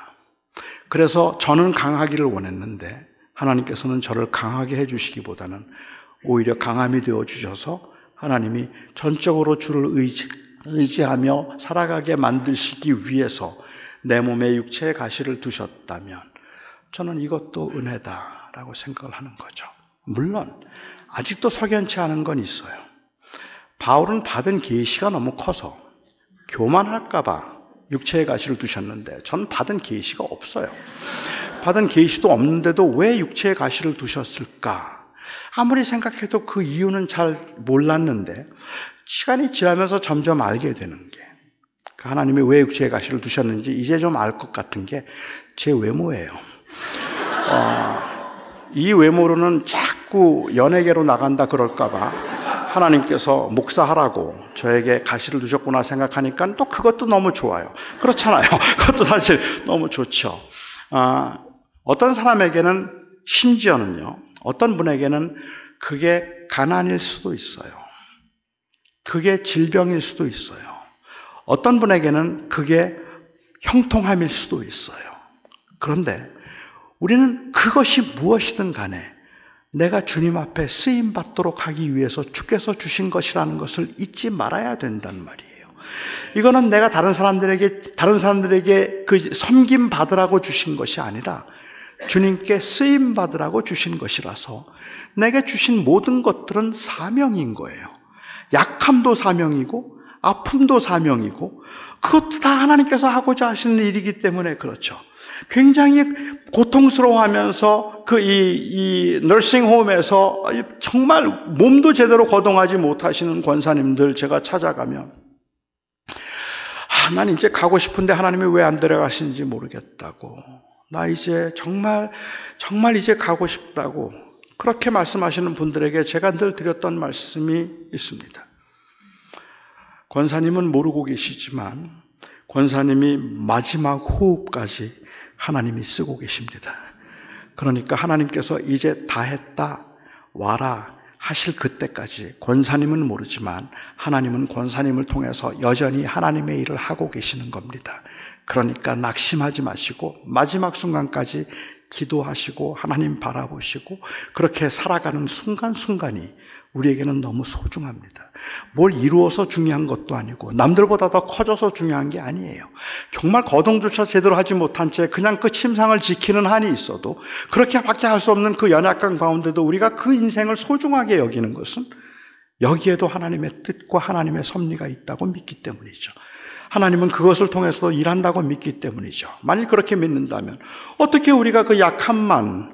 그래서 저는 강하기를 원했는데 하나님께서는 저를 강하게 해주시기보다는 오히려 강함이 되어주셔서 하나님이 전적으로 주를 의지하며 살아가게 만드시기 위해서 내 몸에 육체의 가시를 두셨다면 저는 이것도 은혜다라고 생각을 하는 거죠. 물론 아직도 석연치 않은 건 있어요. 바울은 받은 계시가 너무 커서 교만할까 봐 육체의 가시를 두셨는데 저는 받은 계시가 없어요. 받은 계시도 없는데도 왜 육체의 가시를 두셨을까? 아무리 생각해도 그 이유는 잘 몰랐는데 시간이 지나면서 점점 알게 되는 게, 하나님이 왜 육체의 가시를 두셨는지 이제 좀 알 것 같은 게 제 외모예요. 이 외모로는 자꾸 연예계로 나간다 그럴까 봐 하나님께서 목사하라고 저에게 가시를 두셨구나 생각하니까 또 그것도 너무 좋아요. 그렇잖아요. 그것도 사실 너무 좋죠. 어떤 사람에게는, 심지어는요, 어떤 분에게는 그게 가난일 수도 있어요. 그게 질병일 수도 있어요. 어떤 분에게는 그게 형통함일 수도 있어요. 그런데 우리는 그것이 무엇이든 간에 내가 주님 앞에 쓰임 받도록 하기 위해서 주께서 주신 것이라는 것을 잊지 말아야 된단 말이에요. 이거는 내가 다른 사람들에게 그 섬김 받으라고 주신 것이 아니라 주님께 쓰임 받으라고 주신 것이라서 내게 주신 모든 것들은 사명인 거예요. 약함도 사명이고 아픔도 사명이고 그것도 다 하나님께서 하고자 하시는 일이기 때문에 그렇죠. 굉장히 고통스러워하면서 이 너싱홈에서 정말 몸도 제대로 거동하지 못하시는 권사님들 제가 찾아가면 난 이제 가고 싶은데 하나님이 왜 안 데려가시는지 모르겠다고, 나 이제 정말 이제 가고 싶다고 그렇게 말씀하시는 분들에게 제가 늘 드렸던 말씀이 있습니다. 권사님은 모르고 계시지만 권사님이 마지막 호흡까지 하나님이 쓰고 계십니다. 그러니까 하나님께서 이제 다 했다, 와라 하실 그때까지 권사님은 모르지만 하나님은 권사님을 통해서 여전히 하나님의 일을 하고 계시는 겁니다. 그러니까 낙심하지 마시고 마지막 순간까지 기도하시고 하나님 바라보시고 그렇게 살아가는 순간순간이 우리에게는 너무 소중합니다. 뭘 이루어서 중요한 것도 아니고 남들보다 더 커져서 중요한 게 아니에요. 정말 거동조차 제대로 하지 못한 채 그냥 그 침상을 지키는 한이 있어도 그렇게밖에 할 수 없는 그 연약한 가운데도 우리가 그 인생을 소중하게 여기는 것은 여기에도 하나님의 뜻과 하나님의 섭리가 있다고 믿기 때문이죠. 하나님은 그것을 통해서도 일한다고 믿기 때문이죠. 만일 그렇게 믿는다면 어떻게 우리가 그 약함만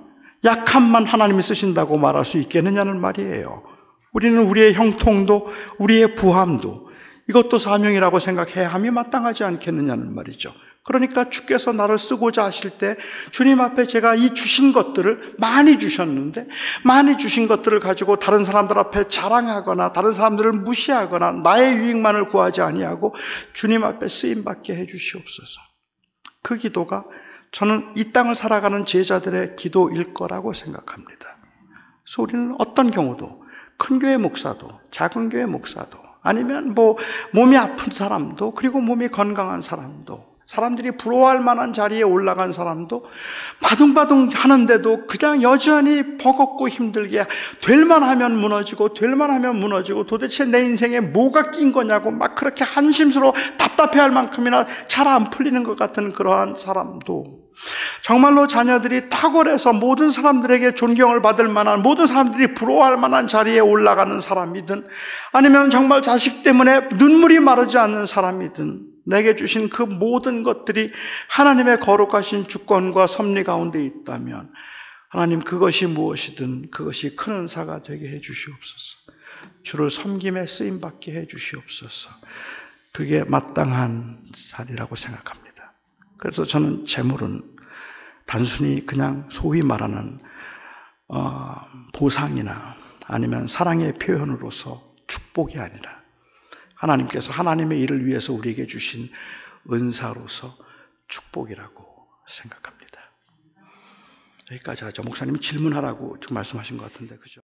하나님이 쓰신다고 말할 수 있겠느냐는 말이에요. 우리는 우리의 형통도 우리의 부함도 이것도 사명이라고 생각해야 함이 마땅하지 않겠느냐는 말이죠. 그러니까 주께서 나를 쓰고자 하실 때 주님 앞에 제가 이 주신 것들을 많이 주셨는데 많이 주신 것들을 가지고 다른 사람들 앞에 자랑하거나 다른 사람들을 무시하거나 나의 유익만을 구하지 아니하고 주님 앞에 쓰임받게 해주시옵소서. 그 기도가 저는 이 땅을 살아가는 제자들의 기도일 거라고 생각합니다. 그래서 우리는 어떤 경우도 큰 교회 목사도 작은 교회 목사도 아니면 몸이 아픈 사람도 그리고 몸이 건강한 사람도 사람들이 부러워할 만한 자리에 올라간 사람도 바둥바둥 하는데도 그냥 여전히 버겁고 힘들게 될만 하면 무너지고 될만 하면 무너지고 도대체 내 인생에 뭐가 낀 거냐고 막 그렇게 한심스러워 답답해할 만큼이나 잘 안 풀리는 것 같은 그러한 사람도 정말로 자녀들이 탁월해서 모든 사람들에게 존경을 받을 만한 모든 사람들이 부러워할 만한 자리에 올라가는 사람이든 아니면 정말 자식 때문에 눈물이 마르지 않는 사람이든 내게 주신 그 모든 것들이 하나님의 거룩하신 주권과 섭리 가운데 있다면 하나님 그것이 무엇이든 그것이 큰 은사가 되게 해 주시옵소서. 주를 섬김에 쓰임받게 해 주시옵소서. 그게 마땅한 자리라고 생각합니다. 그래서 저는 재물은 단순히 그냥 소위 말하는 보상이나 아니면 사랑의 표현으로서 축복이 아니라 하나님께서 하나님의 일을 위해서 우리에게 주신 은사로서 축복이라고 생각합니다. 여기까지 하죠. 목사님이 질문하라고 지금 말씀하신 것 같은데, 그죠?